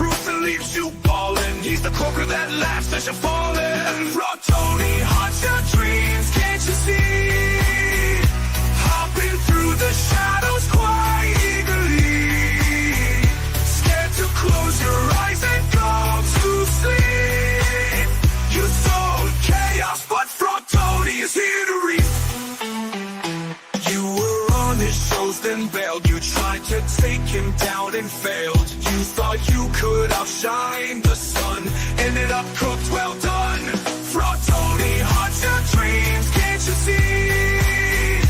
truth and leaves you ballin'. He's the cloaker that laughs as you're fallin'. Raw Tony haunts your dreams, can't you see? Hopping through the shadows quite eagerly, scared to close your eyes and go to sleep. You sowed chaos, but Frog Tony is here to reap. You were on his shows, then bailed. You tried to take him down and failed. You thought you could outshine the sun, ended up cooked, well done. Frog Tony haunts your dreams, can't you see?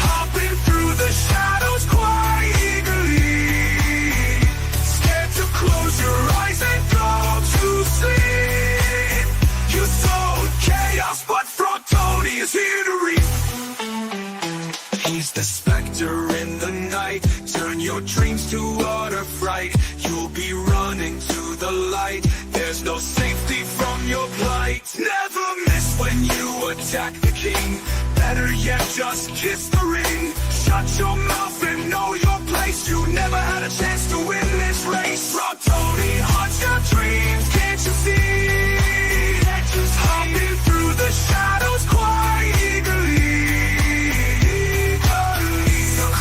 Hopping through the shadows quite eagerly, scared to close your eyes and go to sleep. You sowed chaos, but Frog Tony is here to reap. He's the specter in the night, turn your dreams to utter fright. You'll be running to the light, there's no safety from your plight. Never miss when you attack the king, better yet just kiss the ring. Shut your mouth and know your place, you never had a chance to win this race. Frog Tony haunts your dreams, can't you see? Just hopping through the shadows quite eagerly.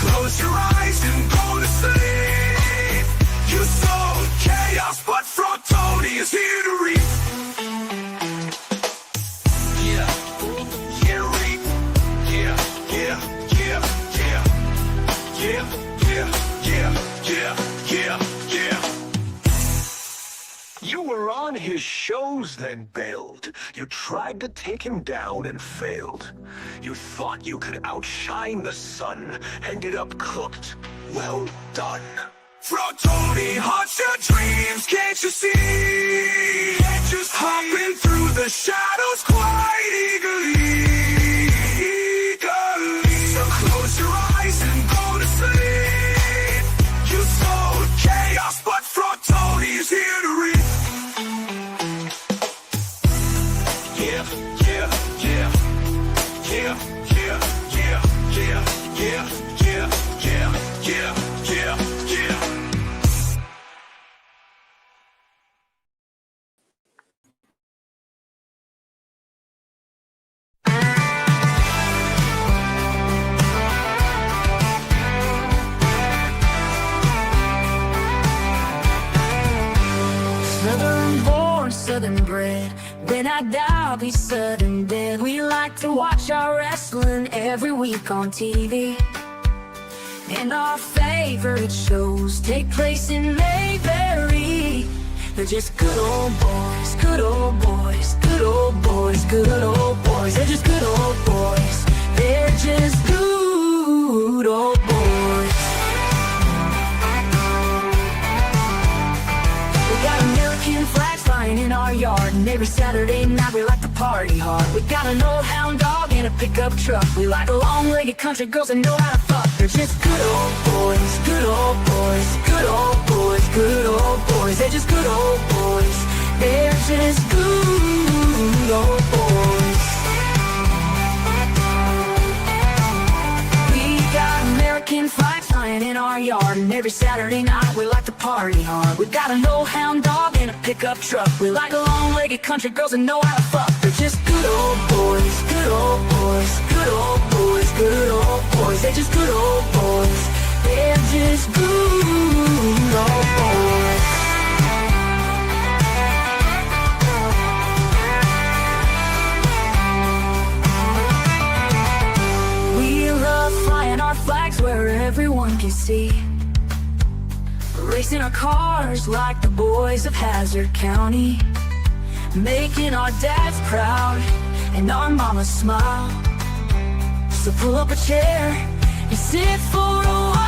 Close your eyes and go to sleep. You sowed chaos, but Frog Tony is here to reap. Yeah, yeah, reap. Yeah, yeah, yeah, yeah. Yeah, yeah, yeah, yeah, yeah, yeah. You were on his shows, then bailed. You tried to take him down and failed. You thought you could outshine the sun, ended up cooked. Well done. Frog Tony haunts your dreams, can't you see? Just hopping through the shadows quite eagerly. So close your eyes and go to sleep. You sowed chaos, but Frog Tony is here to reap. Yeah, yeah, yeah, yeah, yeah, yeah, yeah, yeah, yeah, yeah, yeah, yeah, yeah. Southern born, southern bred. When I die, I'll be sudden dead. We like to watch our wrestling every week on TV. And our favorite shows take place in Mayberry. They're just good old boys, good old boys, good old boys, good old boys. They're just good old boys. They're just good old boys. We got American flags flying in our yard, and every Saturday night we like to party hard. We got an old hound dog and a pickup truck. We like long-legged country girls that know how to fuck. They're just good old boys, good old boys, good old boys, good old boys. They're just good old boys. They're just good old boys. We got American flags flying in our yard, and every Saturday night we like to party hard. We got an old hound dog and a pickup truck. We like long-legged country girls that know how to fuck. They're just good old boys, good old boys, good old boys, good old boys. They're just good old boys. They're just good old boys. We love flying our flags where everyone can see, racing our cars like the boys of Hazard County, making our dads proud and our mamas smile. So pull up a chair and sit for a while.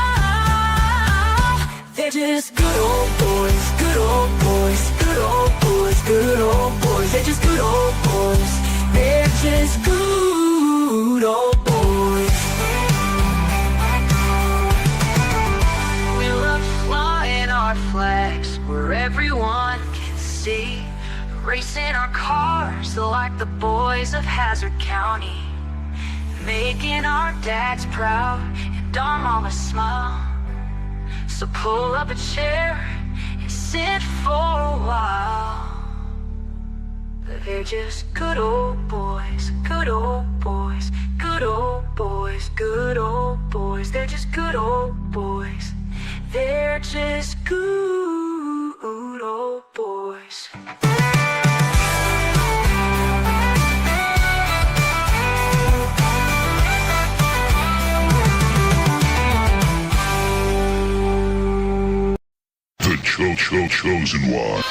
They're just good old boys, good old boys, good old boys, good old boys. They're just good old boys. They're just good old boys. We love flying our flags where everyone can see, racing our cars like the boys of Hazard County, making our dads proud and our mamas smile. So pull up a chair and sit for They're just good old boys, good old boys, good old boys, good old boys. They're just good old boys. They're just good old boys. The chosen one.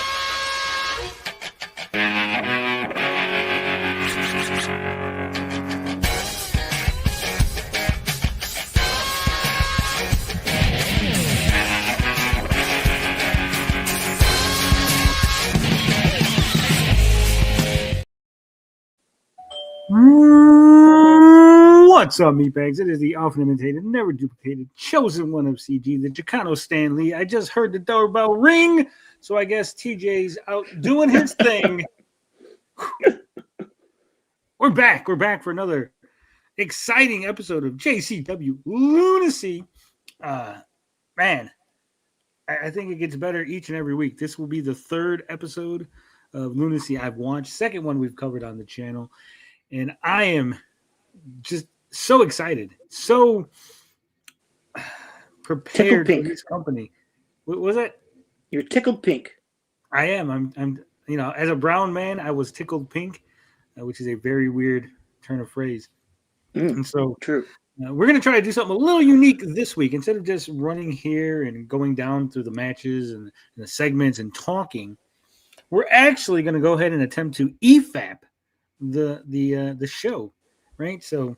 What's up, meatbags? It is the often imitated, never duplicated, chosen one of CG, the Chicano Stanley. I just heard the doorbell ring, so I guess TJ's out doing his thing. We're back. We're back for another exciting episode of JCW Lunacy. Man, I think it gets better each and every week. This will be the third episode of Lunacy I've watched, second one we've covered on the channel, and I am just so excited, so prepared for this company. What was it? You're tickled pink. I am. I'm. You know, as a brown man, I was tickled pink, which is a very weird turn of phrase. And so, True. We're going to try to do something a little unique this week. Instead of just running here and going down through the matches and the segments and talking, we're actually going to go ahead and attempt to EFAP the show, right? So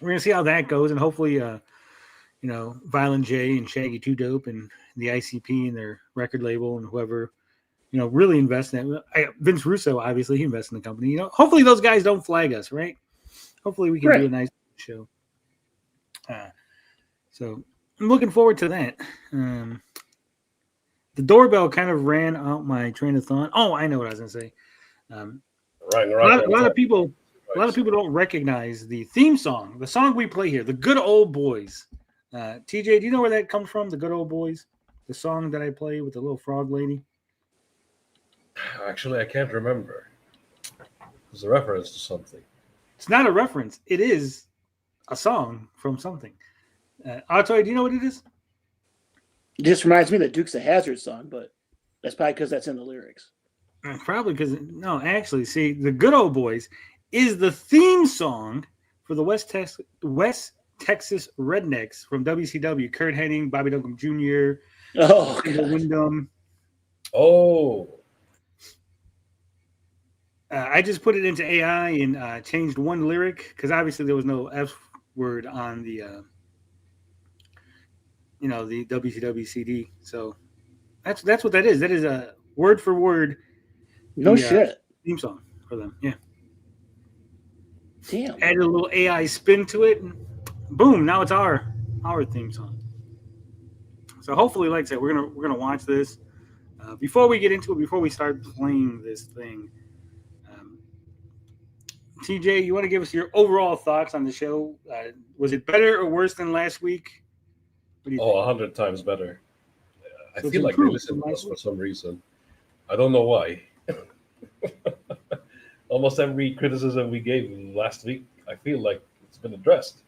we're going to see how that goes, and hopefully, Violent J and Shaggy 2 Dope and the ICP and their record label and whoever, really invest in it. Vince Russo, obviously, he invests in the company. Hopefully those guys don't flag us, right? Hopefully we can do a nice show. So I'm looking forward to that. The doorbell kind of ran out my train of thought. Oh, I know what I was going to say. A lot of people don't recognize the theme song, the song we play here, the Good Old Boys. TJ, do you know where that comes from? The Good Old Boys, the song that I play with the little frog lady. Actually, I can't remember. It's a reference to something. It's not a reference. It is a song from something. Artoy, do you know what it is? It just reminds me of the Dukes of Hazzard song, but that's probably because that's in the lyrics. Probably because see, the Good Old Boys is the theme song for the West Texas Rednecks from WCW. Kurt Hennig, Bobby Duncombe Jr., Wyndham. Oh. I just put it into AI and changed one lyric because obviously there was no F word on the the WCW CD. So that's what that is. That is a word for word. Shit. Theme song for them. Yeah. Damn. Added a little AI spin to it, and boom! Now it's our theme song. So hopefully, like I said, we're gonna watch this. Before we get into it, before we start playing this thing, TJ, you want to give us your overall thoughts on the show? Was it better or worse than last week? 100 times better. I So feel like they listened to us for some reason. I don't know why. Almost every criticism we gave last week, I feel like it's been addressed.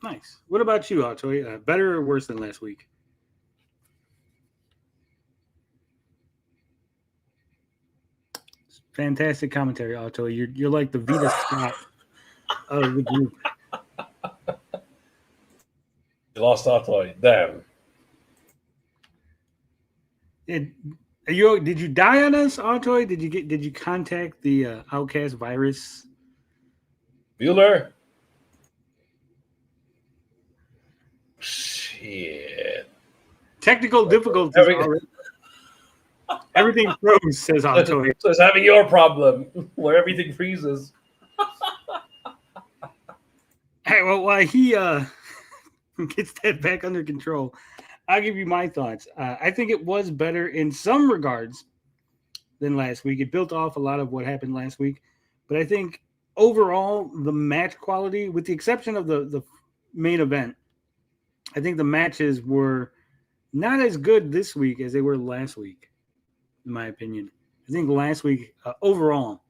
Nice. What about you, Artoy? Better or worse than last week? Fantastic commentary, Artoy. You're like the Vita Scott of the group. You lost Artoy. Damn. Did you die on us, Artoy? Did you contact the Outcast virus? Bueller? Shit. Technical difficulties. Everything froze, says Artoy. So it's having your problem where everything freezes. Hey, well, while he gets that back under control, I'll give you my thoughts. I think it was better in some regards than last week. It built off a lot of what happened last week. But I think overall, the match quality, with the exception of the main event, I think the matches were not as good this week as they were last week, in my opinion. I think last week, overall,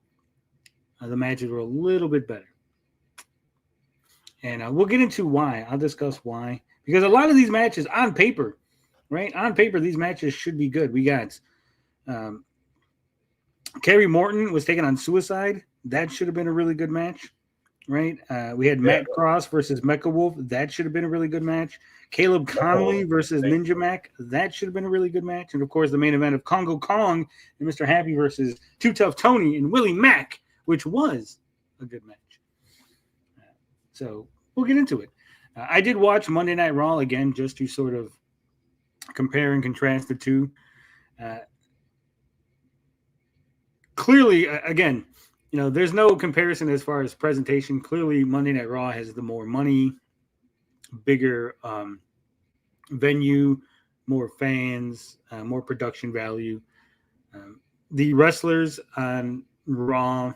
the matches were a little bit better. And we'll get into why. I'll discuss why. Because a lot of these matches on paper, right? On paper, these matches should be good. We got Kerry Morton was taking on Suicide. That should have been a really good match, right? We had Matt Cross versus Mecha Wolf. That should have been a really good match. Caleb Conley versus Ninja Mac. That should have been a really good match. And, of course, the main event of Congo Kong and Mr. Happy versus Too Tough Tony and Willie Mack, which was a good match. So we'll get into it. I did watch Monday Night Raw again just to sort of compare and contrast the two. Clearly, again, there's no comparison as far as presentation. Clearly, Monday Night Raw has the more money, bigger venue, more fans, more production value. The wrestlers on Raw,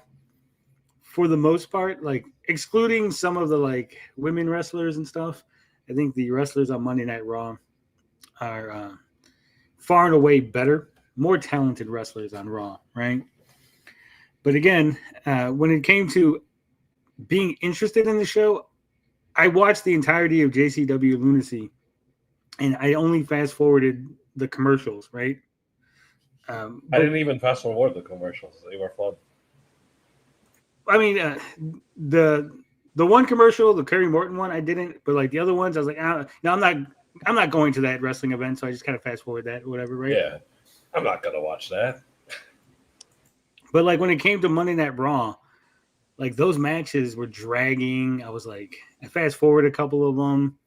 for the most part, like excluding some of the like women wrestlers and stuff, I think the wrestlers on Monday Night Raw are far and away better, more talented wrestlers on Raw, right? But again, when it came to being interested in the show, I watched the entirety of JCW Lunacy, and I only fast forwarded the commercials, right? I didn't even fast forward the commercials. They were fun. I mean, the one commercial, the Kerry Morton one, I didn't, but like the other ones, I was like, I'm not going to that wrestling event, so I just kind of fast forward that, whatever, right? Yeah, I'm not gonna watch that. But like when it came to Monday Night Raw, like those matches were dragging. I was like, I fast forward a couple of them.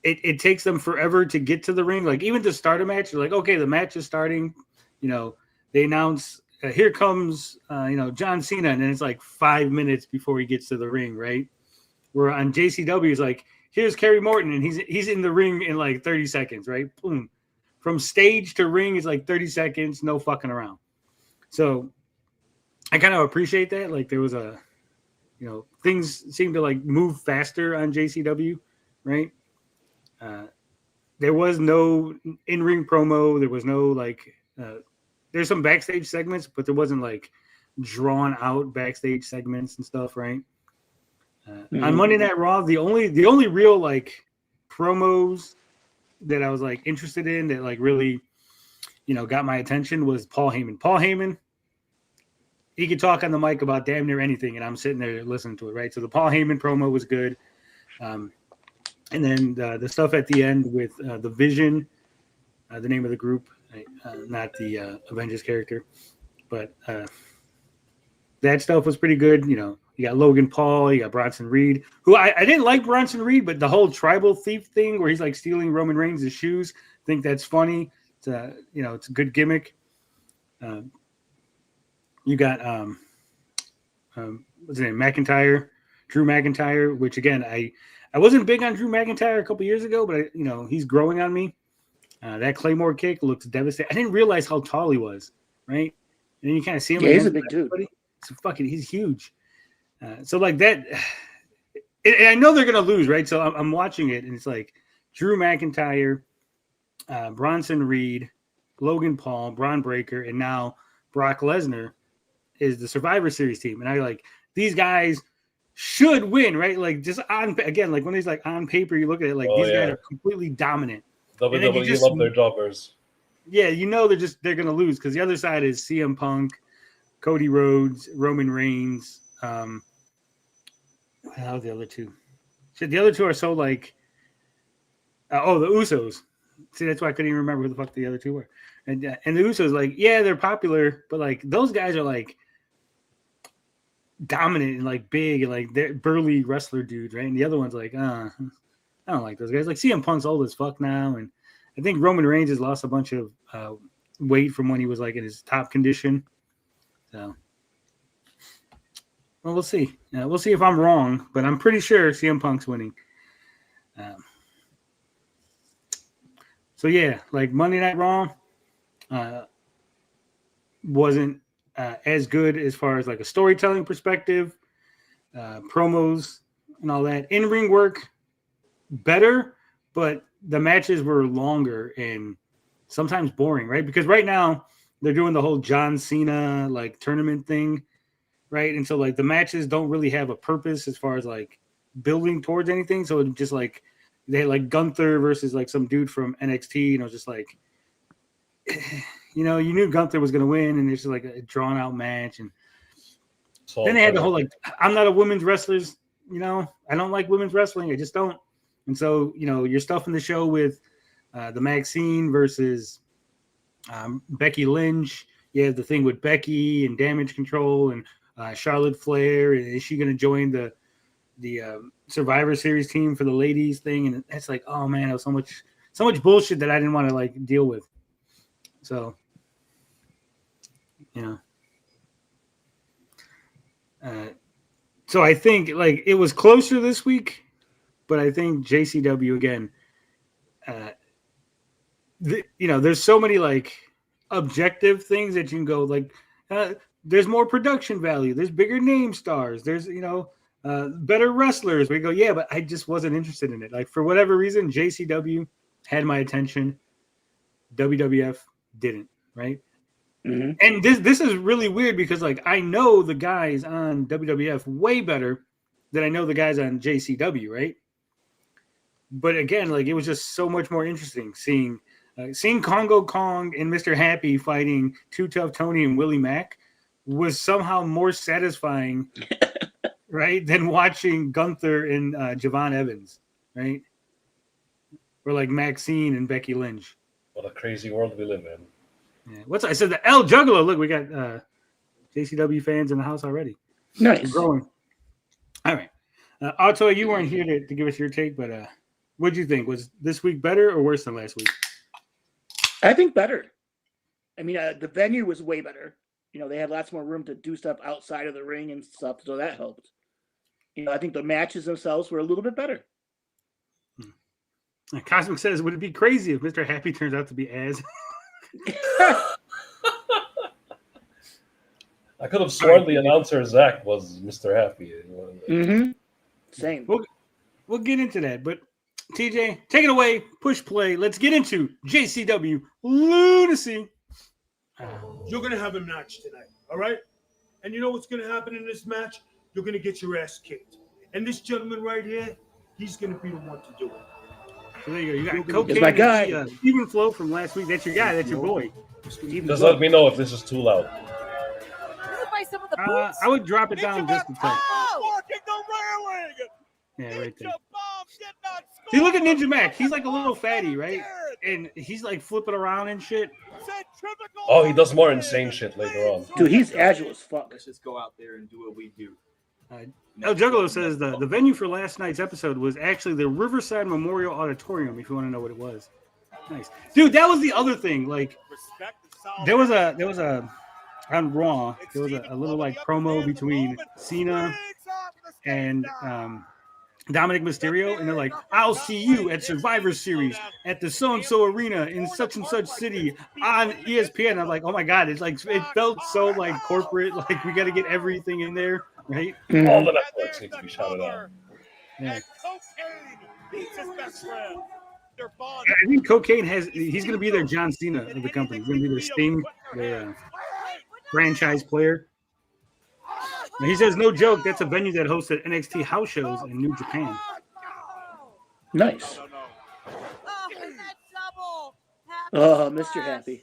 It takes them forever to get to the ring. Like even to start a match, you're like, okay, the match is starting. They announce here comes John Cena, and then it's like 5 minutes before he gets to the ring, right? Where on JCW is like, here's Kerry Morton, and he's in the ring in like 30 seconds, right? Boom. From stage to ring is like 30 seconds, no fucking around. So I kind of appreciate that. Like there was things seem to like move faster on JCW, right? There was no in-ring promo. There was no there's some backstage segments, but there wasn't like drawn out backstage segments and stuff, right? On Monday Night Raw, the only real like promos that I was like interested in that like really, got my attention was Paul Heyman. Paul Heyman, he could talk on the mic about damn near anything, and I'm sitting there listening to it, right? So the Paul Heyman promo was good. And then the stuff at the end with the Vision, the name of the group, not the Avengers character, but that stuff was pretty good. You got Logan Paul, you got Bronson Reed, who I didn't like Bronson Reed, but the whole tribal thief thing where he's like stealing Roman Reigns' shoes, I think that's funny. It's a good gimmick. You got what's his name, Drew McIntyre, which again I wasn't big on Drew McIntyre a couple years ago, but he's growing on me. That Claymore kick looks devastating. I didn't realize how tall he was, right? And then you kind of see him. Yeah, he's a big dude. He's huge. So like that, and I know they're gonna lose, right? So I'm watching it, and it's like Drew McIntyre, Bronson Reed, Logan Paul, Braun Breaker, and now Brock Lesnar is the Survivor Series team, and I like these guys should win, right? Like just again, like when he's like on paper, you look at it like these guys are completely dominant. WWE love their jobbers. Yeah, they're gonna lose because the other side is CM Punk, Cody Rhodes, Roman Reigns. How the other two? Shit, the other two are so like. The Usos. See, that's why I couldn't even remember who the fuck the other two were. And the Usos, like, yeah, they're popular, but like those guys are like dominant and like big and like they're burly wrestler dudes, right? And the other one's like, I don't like those guys. Like CM Punk's old as fuck now, and I think Roman Reigns has lost a bunch of weight from when he was like in his top condition. So, well, we'll see. We'll see if I'm wrong, but I'm pretty sure CM Punk's winning. So yeah, like Monday Night Raw wasn't as good as far as like a storytelling perspective, promos and all that. In-ring work better, but the matches were longer and sometimes boring, right? Because right now they're doing the whole John Cena like tournament thing, right? And so like the matches don't really have a purpose as far as like building towards anything. So it's just like they had like Gunther versus like some dude from NXT, and it was just like, you know, you knew Gunther was gonna win, and it's just like a drawn out match. And then they had the whole like, I'm not a women's wrestler, you know, I don't like women's wrestling, I just don't. And so, you know, you're stuffing the show with the Maxine versus Becky Lynch. You have the thing with Becky and Damage Control and Charlotte Flair. And is she going to join the Survivor Series team for the ladies thing? And it's like, oh man, it was so much bullshit that I didn't want to like deal with. So, you know. So I think like it was closer this week, but I think JCW again. You know, there's so many like objective things that you can go like. There's more production value. There's bigger name stars. There's better wrestlers. We go, yeah, but I just wasn't interested in it. Like for whatever reason, JCW had my attention. WWF didn't. Right. Mm-hmm. And this is really weird because like I know the guys on WWF way better than I know the guys on JCW, right? But again, like it was just so much more interesting seeing Congo Kong and Mr. Happy fighting Too Tough Tony and Willie Mack was somehow more satisfying, right, than watching Gunther and Javon Evans, right? Or like Maxine and Becky Lynch. What a crazy world we live in. Yeah. I said the El Juggalo. Look, we got JCW fans in the house already. Nice. We're growing. All right. Otto, you weren't here to give us your take, but what did you think? Was this week better or worse than last week? I think better. I mean, the venue was way better. You know, they had lots more room to do stuff outside of the ring and stuff, so that helped. You know, I think the matches themselves were a little bit better. Cosmic says, would it be crazy if Mr. Happy turns out to be Az? I could have sworn the announcer Zach was Mr. Happy. Mm-hmm. Same. We'll get into that, but TJ, take it away. Push play. Let's get into JCW Lunacy. You're going to have a match tonight, all right? And you know what's going to happen in this match? You're going to get your ass kicked. And this gentleman right here, he's going to be the one to do it. So there you go. You got Cocaine. my guy. Steven Flo from last week. That's your guy. That's your boy. Just let me know if this is too loud. I would drop it down just a touch. Marking the railing! Yeah, right there. See, look at Ninja Mac. He's like a little fatty, right? And he's like flipping around and shit. Oh, he does more insane shit later on. Dude, he's agile as fuck. Let's just go out there and do what we do. El Juggalo says the venue for last night's episode was actually the Riverside Memorial Auditorium, if you want to know what it was. Nice. Dude, that was the other thing. Like, there was a on Raw, there was a little like promo between Cena and Dominic Mysterio, and they're like, I'll see you at Survivor Series at the so-and-so arena in such and such city on ESPN. I'm like, oh my God, it's like, it felt so like corporate, like we got to get everything in there, right? All the networks need to be shouted out. Yeah. I think Cocaine he's going to be their John Cena of the company. He's going to be their Sting, their franchise player. And he says, no joke, that's a venue that hosted NXT house shows in New Japan. Nice. Oh, Mr. Happy.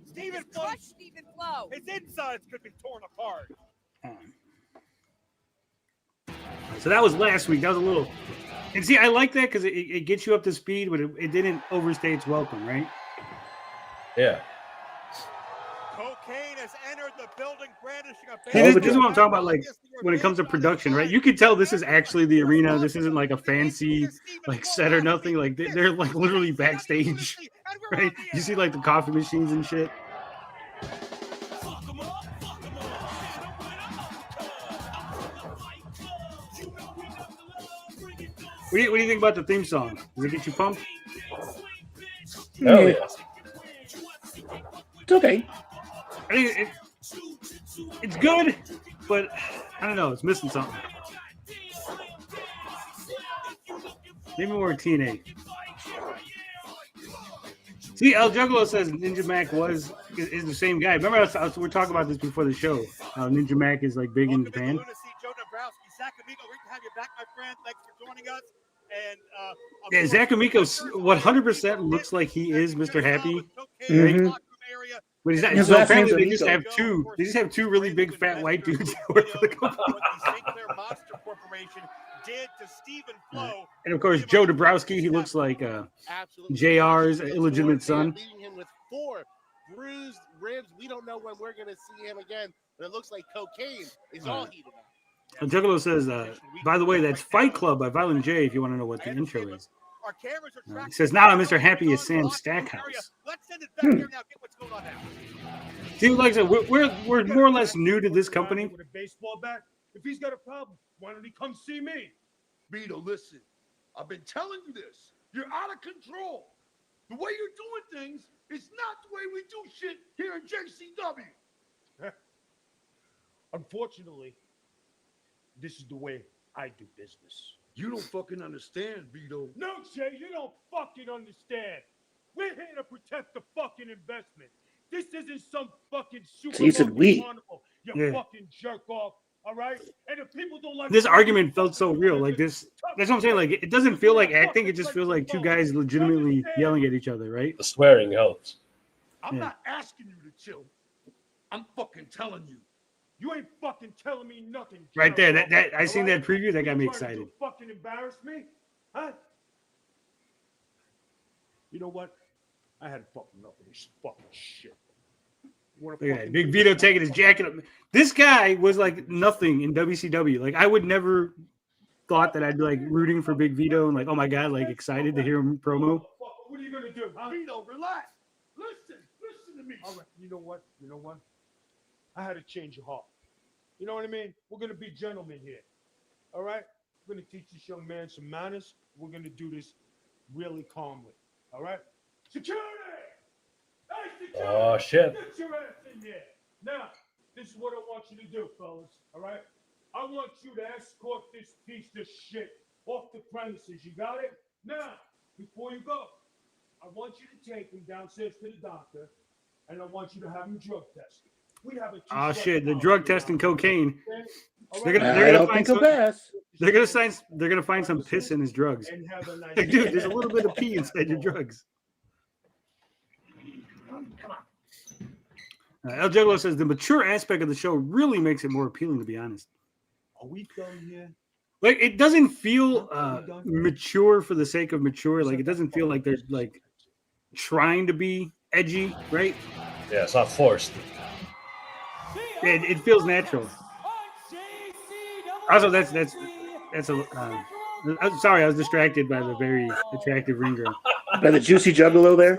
Steven Flo. His insides could be torn apart. So that was last week. That was a little... And see, I like that because it gets you up to speed, but it didn't overstay its welcome, right? Yeah. Cocaine has entered the building brandishing a this is what I'm talking about, like, when it comes to production, right? You can tell this is actually the arena. This isn't like a fancy, like, set or nothing. Like, they're like, literally backstage, right? You see, like, the coffee machines and shit. What do you think about the theme song? Does it get you pumped? Hell yeah. It's okay. I think it's good, but I don't know. It's missing something. Maybe more TNA. See, El Juggalo says Ninja Mac was is the same guy. Remember, we were talking about this before the show. Ninja Mac is like big in Japan. Lunacy, Joe Dombrowski, Zach Amico, great to have you back, my friend. Thanks for joining us. And yeah, Zach Amico 100% looks like he is Mr. Happy. Mm-hmm. But he's not. His So last apparently name's they just Amico. have two. They just have two really big fat white dudes that work for the company. Monster Corporation did to Stephen Flo. And of course, Joe Dombrowski. He looks like JR's illegitimate son. Leaving him with 4 bruised ribs. We don't know when we're going to see him again, but it looks like cocaine is all heated up. And Juggalo says, by the way, that's Fight Club by Violent J, if you want to know what the intro is. He says, now I'm Mr. Happy is Sam Stackhouse. Let's send it back there now. Get what's going on now. See, like I said, we're more or less new to this company. With a baseball bat. If he's got a problem, why don't he come see me? Vito, listen. I've been telling you this. You're out of control. The way you're doing things is not the way we do shit here in JCW. Unfortunately, this is the way I do business. You don't fucking understand, Vito. No, Jay, you don't fucking understand. We're here to protect the fucking investment. This isn't some fucking super So you said we. carnival, you Yeah. fucking jerk off. All right? And if people don't like This argument felt so real. Like this, that's what I'm saying. Like it doesn't feel like acting. It just feels like two guys legitimately yelling at each other, right? The swearing helps. I'm Yeah. not asking you to chill. I'm fucking telling you. You ain't fucking telling me nothing. Right there. jerk That off, I seen all that right? preview. That got me You trying to excited. fucking embarrass me? Huh? You know what? I had fucking enough of this fucking shit. You wanna Look at fucking- that. Big Vito taking his jacket up. This guy was like nothing in WCW. Like I would never thought that I'd be like rooting for Big Vito and like, oh my god, like excited to hear him promo. What are you gonna do? Huh? Vito, relax. Listen to me. All right. You know what? I had to change your heart. You know what I mean? We're gonna be gentlemen here. All right? We're gonna teach this young man some manners. We're gonna do this really calmly. All right? Security! Hey, security! Oh, shit. Get your ass in here. Now, this is what I want you to do, fellas. All right? I want you to escort this piece of shit off the premises. You got it? Now, before you go, I want you to take him downstairs to the doctor, and I want you to have him drug tested. We have a Oh shit, the drug test and cocaine. They're I gonna don't find think he'll some, pass. they're gonna find some piss in his drugs. And have a nice Like, dude, there's a little bit of pee inside your drugs. El Juggalo says the mature aspect of the show really makes it more appealing, to be honest. Are we done here? Like it doesn't feel mature for the sake of mature. Like it doesn't feel like they're like trying to be edgy, right? Yeah, it's not forced. It feels natural. Also, that's a. I'm sorry, I was distracted by the very attractive ring girl. By the juicy juggalo there.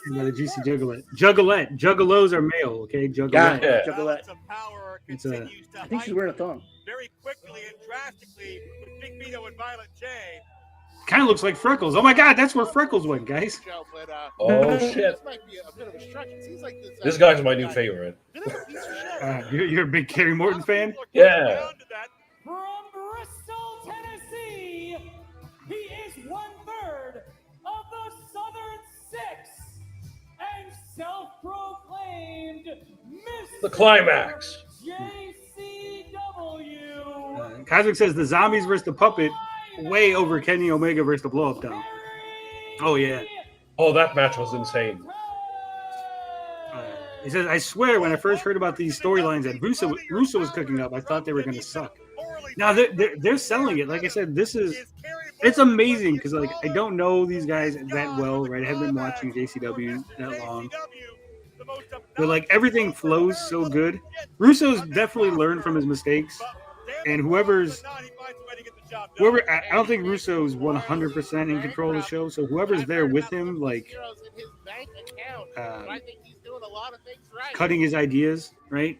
And by the juicy juggalette. Juggalos are male, okay? Juggalette. Yeah, Yeah. juggalette. It's a. I think she's wearing a thong. Very quickly and drastically with Big Vito and Violent J. Kind of looks like Freckles. Oh my God, that's where Freckles went, guys. Joe, but, Oh, shit. This might be a bit of a stretch. It seems like This guy's my new favorite. Bit of a piece of shit. You're a big Kerry Morton fan? Yeah. From Bristol, Tennessee, he is 1/3 of the Southern Six and self-proclaimed Mr. The climax. JCW. Cosmic says the zombies versus the puppet way over Kenny Omega versus the blow up down. Oh, yeah. Oh, that match was insane. He says, I swear, when I first heard about these storylines that Russo was cooking up, I thought they were going to suck. Now they're selling it. Like I said, it's amazing because like I don't know these guys that well, right? I haven't been watching JCW that long, but like everything flows so good. Russo's definitely learned from his mistakes, and whoever I don't think Russo's 100% in control of the show. So whoever's there with him, like cutting his ideas, right?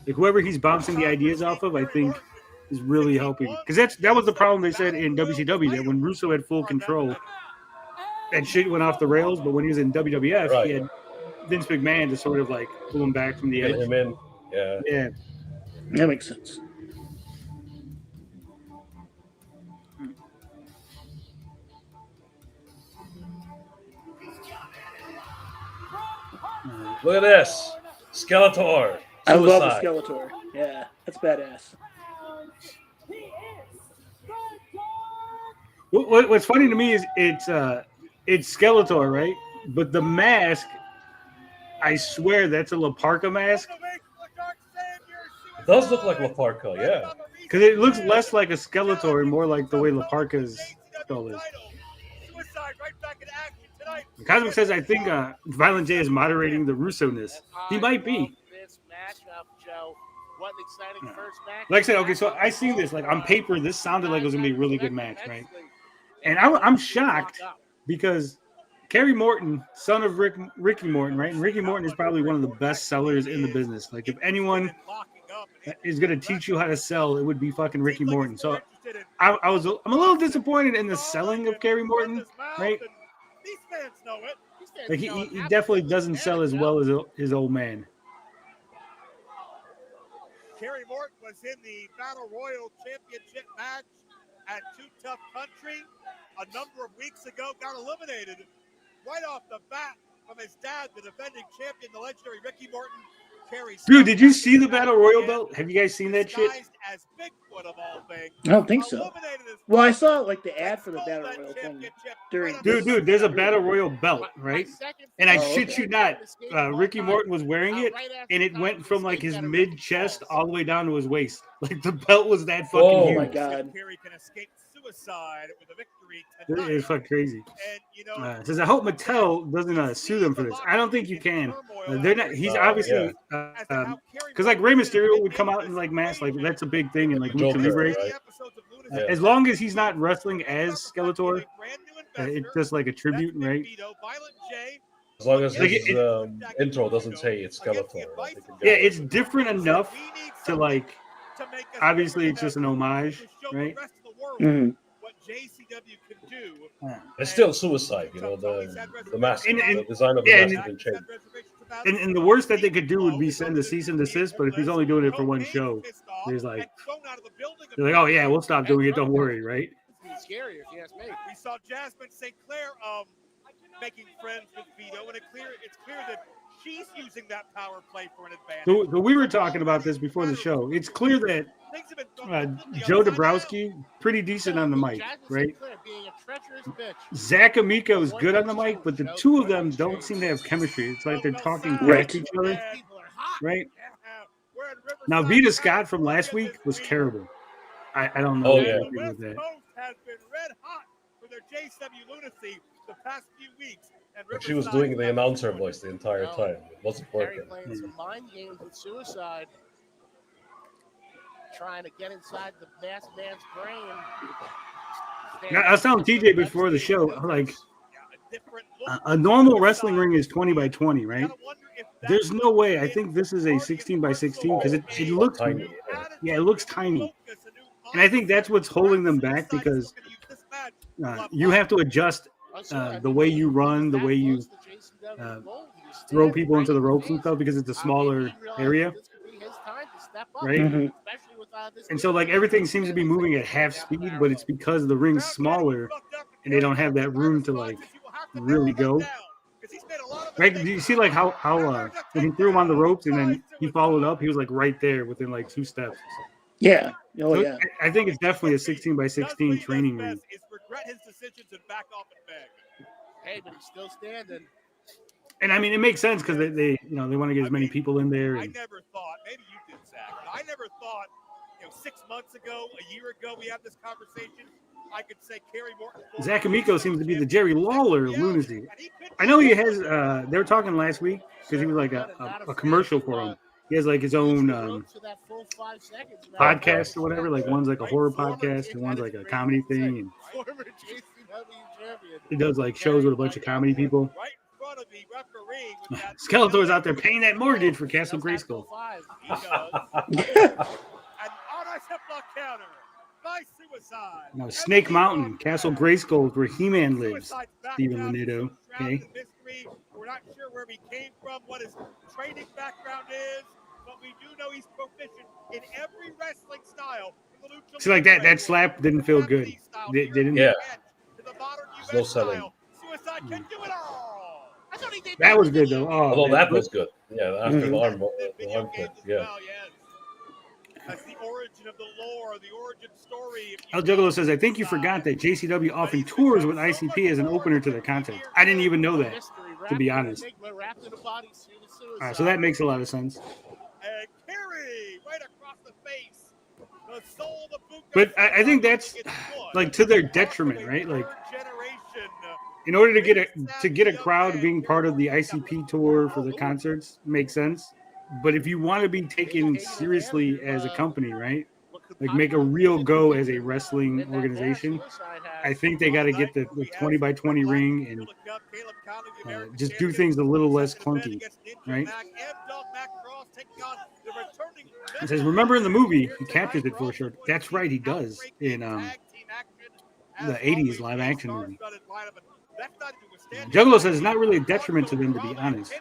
Like whoever he's bouncing the ideas off of, I think is really helping. Because that was the problem they said in WCW, that when Russo had full control, that shit went off the rails. But when he was in WWF, Right. he had Vince McMahon to sort of like pull him back from the Get edge. him in. Yeah. Yeah. That makes sense. Look at this. Skeletor. I love the Suicide. Skeletor. Yeah, that's badass. He is the Dark What's funny to me is it's Skeletor, right? But the mask, I swear that's a Laparca mask It does look like Laparca, yeah. because it looks less like a Skeletor and more like the way Laparca's skull is. Cosmic says, I think Violent J is moderating the Russo-ness. He might be. This matchup, Joe. What an exciting first match. Like I said, okay, so I seen this. Like on paper, this sounded like it was going to be a really good match, right? And I'm shocked because Kerry Morton, son of Ricky Morton, right? And Ricky Morton is probably one of the best sellers in the business. Like if anyone is going to teach you how to sell, it would be fucking Ricky Morton. So I'm a little disappointed in the selling of Kerry Morton, right? These fans know it. Like he definitely doesn't sell as well as his old man. Kerry Morton was in the Battle Royal Championship match at Too Tough Country a number of weeks ago. Got eliminated right off the bat from his dad, the defending champion, the legendary Ricky Morton. Dude, did you see the Battle Royal belt? Have you guys seen that shit? As Bigfoot of all things. I don't think so. Well, I saw like the ad for the Battle Royal thing during. Dude, there's a Battle Royal belt, right? And I shit you not, Ricky Morton was wearing it, and it went from like his mid chest all the way down to his waist. Like the belt was that fucking Oh huge. my god! Kerry can escape suicide with a victory It is fucking crazy. And you know, It says I hope Mattel doesn't sue them for this. I don't think you can. They're not. He's obviously because like Rey Mysterio would come out in like mask, like that's a big thing in like Lucha Libre. Right? As long as he's not wrestling as Skeletor, it's just like a tribute, right? As long as his intro doesn't say it's Skeletor. I think Yeah, it's different enough to like. Obviously, it's just an homage, right? Mm-hmm. What JCW can do. It's still Suicide, you know, the mask, the design of the mask has been changed. And the worst that they could do would be send a cease and desist, but if he's only doing it for one show, he's like, they're like, oh yeah, we'll stop doing it, don't worry, right? It's scary if you ask me. We saw Jasmine St. Clair making friends with Vito, and it's clear that she's using that power play for an advantage. So we were talking about this before the show. It's clear that Joe Dabrowski, pretty decent on the mic, right? Zach Amico is good on the mic, but the two of them don't seem to have chemistry. It's like they're talking back to each other, right? Now, Vita Scott from last week was terrible. I don't know. Oh, yeah. With that. Has been red hot for their JCW Lunacy the past few weeks. But she was doing the announcer voice the entire time. It wasn't working. Playing some mind games with Suicide, trying to get inside the masked man's brain. I was telling TJ before the show, like a normal wrestling ring is 20 by 20, right? There's no way. I think this is a 16 by 16 because it looks tiny. Yeah, it looks tiny, and I think that's what's holding them back because you have to adjust the way you run, the way you throw people into the ropes and stuff because it's a smaller area, right? Mm-hmm. And so like everything seems to be moving at half speed, but it's because the ring's smaller and they don't have that room to like really go. Right? Do you see like how when he threw him on the ropes and then he followed up, he was like right there within like 2 steps. Yeah. Oh So yeah. I think it's definitely a 16 by 16 training ring. Regret his decisions and back off and beg. Hey, but he's still standing. And I mean, it makes sense because they want to get as many people in there. I And, never thought, maybe you did, Zach, but I never thought, 6 months ago, a year ago, we had this conversation. I could say Kerry Morton. Zach Amico seems to be the Jerry Lawler of Lunacy. I know he has. They were talking last week because he was like a commercial for him. He has like his own podcast or whatever. Like one's like a horror podcast and one's like a comedy thing. And he does like shows with a bunch of comedy people. Right in front of the referee. With that Skeletor's out there paying that mortgage for Castle Grayskull. He does. An honest hip-lock counter by Suicide. Now Snake Mountain, Castle Grayskull, is where He-Man lives. Steven Veneto. Okay. We're not sure where he came from, what his training background is, but we do know he's proficient in every wrestling style. See, like that slap didn't feel good. Didn't. Yeah. To the modern No US selling. style. Suicide can do it all. thought he did That was good though. Oh, Although man. that was good. Yeah, after Mhm. the arm Video clip. games as Yeah. well, yes. That's the origin of the lore, the origin story. If you El Juggalo will, says, I think you forgot that JCW often tours with ICP as an opener to their concerts. I didn't even know that, Mystery to be wrapped in honest. Enigma, wrapped in a bodysuit of All right, suicide. so that makes a lot of sense. And Kerry right across the face. The soul of the boot. But I think that's like to their detriment, right? Like in order to get a crowd being part of the ICP tour for the concerts makes sense. But if you want to be taken seriously as a company, right? Like make a real go as a wrestling organization. I think they got to get the 20 by 20 ring and just do things a little less clunky, right? It says, remember in the movie, he captures it for sure. That's right, he does in the 80s live action movie. Juggalo says it's not really a detriment to them, to be honest.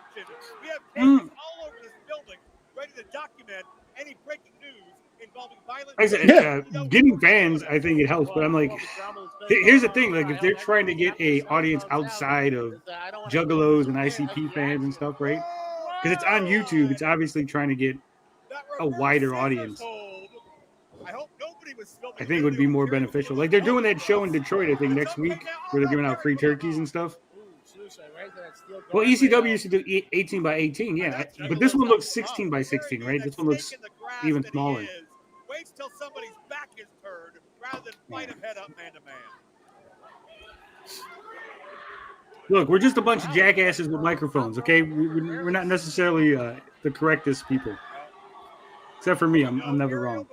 All over this building, ready to document any breaking news involving violent. Like I said, getting fans, I think it helps, but I'm like, here's the thing: like if they're trying to get a audience outside of Juggalos and ICP fans and stuff, right? Because it's on YouTube, it's obviously trying to get a wider audience. I hope nobody was filming. I think it would be more beneficial. Like they're doing that show in Detroit, I think next week, where they're giving out free turkeys and stuff. Well, ECW used to do 18 by 18, yeah, but this one looks 16 by 16, right? This one looks even smaller. Waits till somebody's back is turned rather than fight him head up man to man. Look, we're just a bunch of jackasses with microphones, okay? We're not necessarily the correctest people. Except for me, I'm never wrong.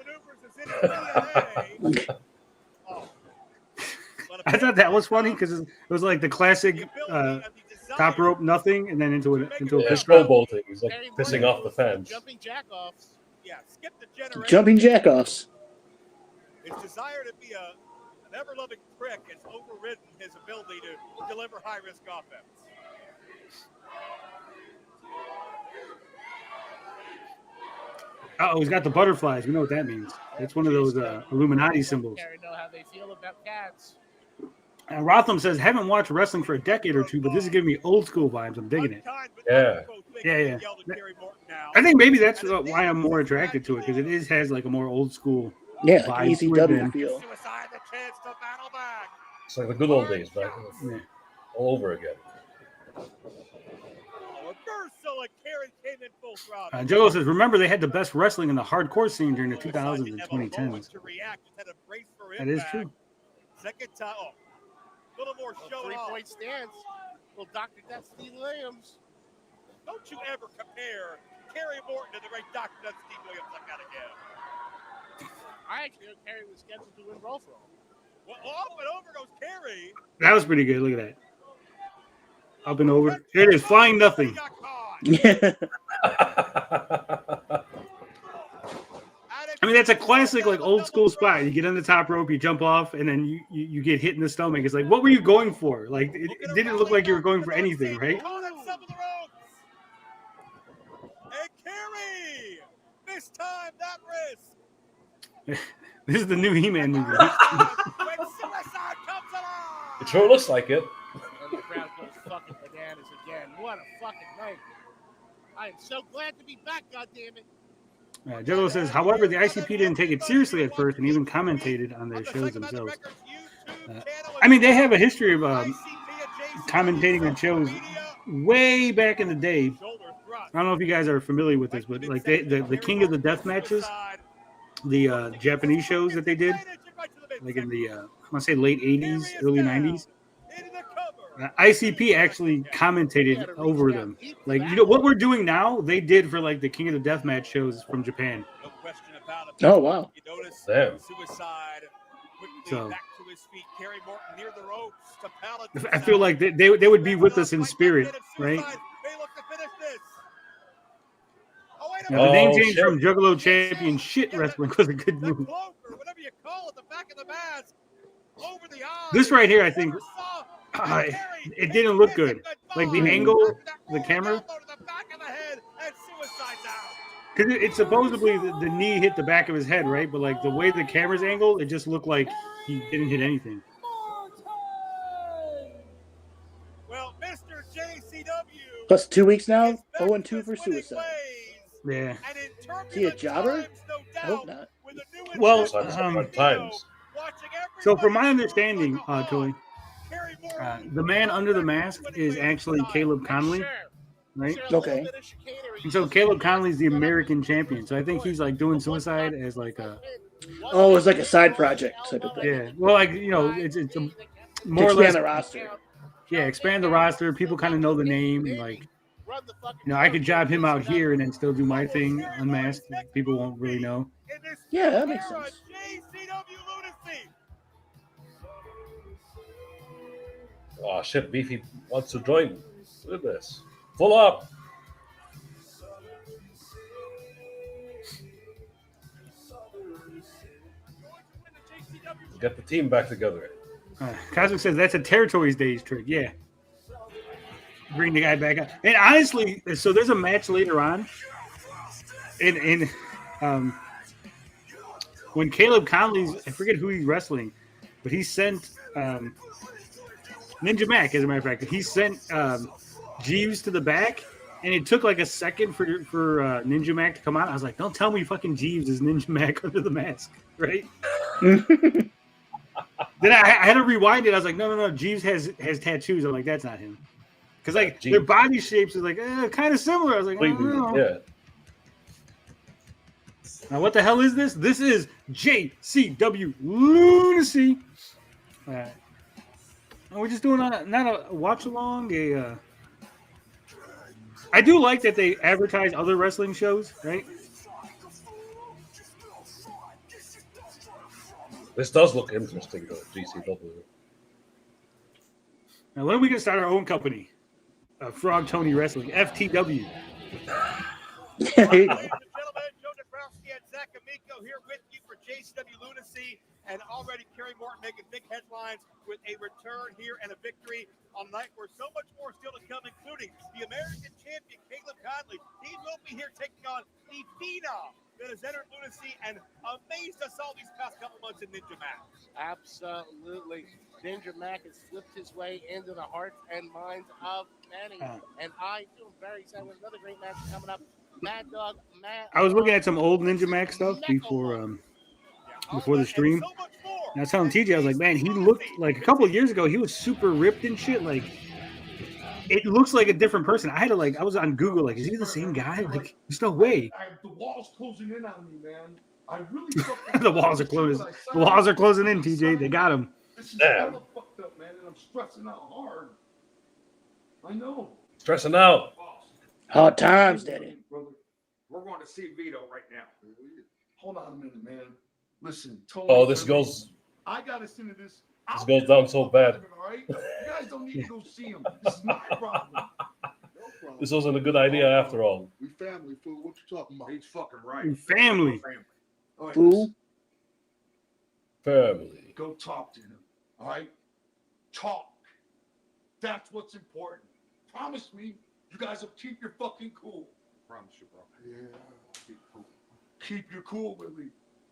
I thought that was funny because it was like the classic top rope nothing and then into a scroll bolting. He's like pissing off the fans. Jumping jackoffs. Yeah, skip the generation. Jumping jackoffs. His desire to be an ever-loving prick has overridden his ability to deliver high-risk offense. Oh, he's got the butterflies. We know what that means. That's one of those Illuminati symbols. Know how they feel about cats. Rotham says, haven't watched wrestling for a decade or two, but this is giving me old school vibes. I'm digging it. Yeah. Yeah. I think maybe that's why I'm more attracted to it, because it has like a more old school like vibe ECW feel. It's like the good old days, back all over again. Joe says, remember they had the best wrestling in the hardcore scene during the 2000s and 2010s. That is true. Second time, a little more show off. 3-point stance. Little Dr. Death Steve Williams. Don't you ever compare Kerry Morton to the great Dr. Death Steve Williams, I gotta give. I actually know Kerry was scheduled to win Raw for all. Well, up and over goes Kerry. That was pretty good. Look at that. Up and over. Here it is. Flying nothing. I mean, that's a classic, like, old school spot. You get on the top rope, you jump off, and then you get hit in the stomach. It's like, what were you going for? Like, it didn't look like you were going for anything, right? And Kerry, this time that wrist. This is the new He-Man movie. When suicide comes along. It sure looks like it. And the crowd goes fucking bananas again. What a fucking night. I am so glad to be back, goddammit. Juggalo says, however, the ICP didn't take it seriously at first and even commentated on their shows themselves. I mean, they have a history of commentating on shows way back in the day. I don't know if you guys are familiar with this, but like the King of the Death matches, the Japanese shows that they did, like in the, I want to say late 80s, early 90s. ICP actually commentated over them. Like, you know, what we're doing now, they did for like the King of the Deathmatch shows from Japan. No question about it. Oh, wow. You notice Damn. suicide quickly So- back to his feet. Kerry Morton near the ropes to Paladin. I feel like they would be with us in spirit, right? They look to finish this. Oh, wait a Now, the name Oh, change shit. from Juggalo Champion Shit Wrestling was a good The move. cloak, or whatever you call it, the back of the mask, over the eyes. This right here, I think, Never saw it didn't look good. Like the angle, the camera, because it's supposedly the knee hit the back of his head, right? But like the way the camera's angled, it just looked like he didn't hit anything. Well, Mr. JCW Plus 2 weeks now. 0-2 for suicide. Yeah. Is he a jobber? I hope not. Well, times. so from my understanding, Toy, the man under the mask is actually Caleb Conley, right? Okay. And so Caleb Conley's the American champion. So I think he's like doing suicide as like a. Oh, it's like a side project type of thing. Yeah. Well, like it's a, more or Expand less the roster. Yeah, expand the roster. People kind of know the name. Like, I could job him out here and then still do my thing unmasked. People won't really know. Yeah, that makes sense. JCW Lunacy. Oh shit, Beefy wants to join. Look at this. Full up. Get the team back together. Cosmic says that's a Territories Days trick. Yeah. Bring the guy back up. And honestly, so there's a match later on. In when Caleb Conley's, I forget who he's wrestling, but he sent Ninja Mac, as a matter of fact. He sent Jeeves to the back, and it took like a second for Ninja Mac to come out. I was like, don't tell me fucking Jeeves is Ninja Mac under the mask, right? Then I had to rewind it. I was like, no. Jeeves has tattoos. I'm like, that's not him. Because like their body shapes is like kind of similar. I was like, I don't know. Yeah. Now what the hell is this? This is JCW Lunacy. We're just doing not a watch along. I do like that they advertise other wrestling shows, right? This does look interesting, though, GCW. Now, when are we going to start our own company? Frog Tony Wrestling, FTW. There you go. Ladies and gentlemen, Joe Dabrowski and Zach Amico here with you for JCW Lunacy, and already Kerry Morton making big headlines with a return here and a victory on night where so much more still to come, including the American champion Caleb Conley. He will be here taking on the Phenom that has entered Lunacy and amazed us all these past couple months in Ninja Mac. Absolutely. Ninja Mac has slipped his way into the hearts and minds of many. And I feel very excited with another great match coming up. Mad Dog, I was looking at some old Ninja Mac stuff before the stream. And I was telling TJ, I was like, man, he looked like a couple of years ago, he was super ripped and shit. Like, it looks like a different person. I was on Google, like, is he the same guy? Like, there's no way. The wall's closing in on me, man. I really The walls are closing. The walls are closing in, TJ. They got him. This is hella fucked up, man, and I'm stressing out hard. I know. Stressing out. Hard times, Daddy. Brother, we're going to see Vito right now. Hold on a minute, man. Listen, Tony. Oh, this goes. I got us into this. This goes down so bad. All right? You guys don't need to go see him. This is my problem. No problem. This wasn't a good idea after all. We family, fool. What you talking about? He's fucking right. Family. All right, Fool. Family. go talk to him. All right? Talk. That's what's important. Promise me you guys will keep your fucking cool. Promise you, bro. Yeah. Keep cool. Keep your cool with me.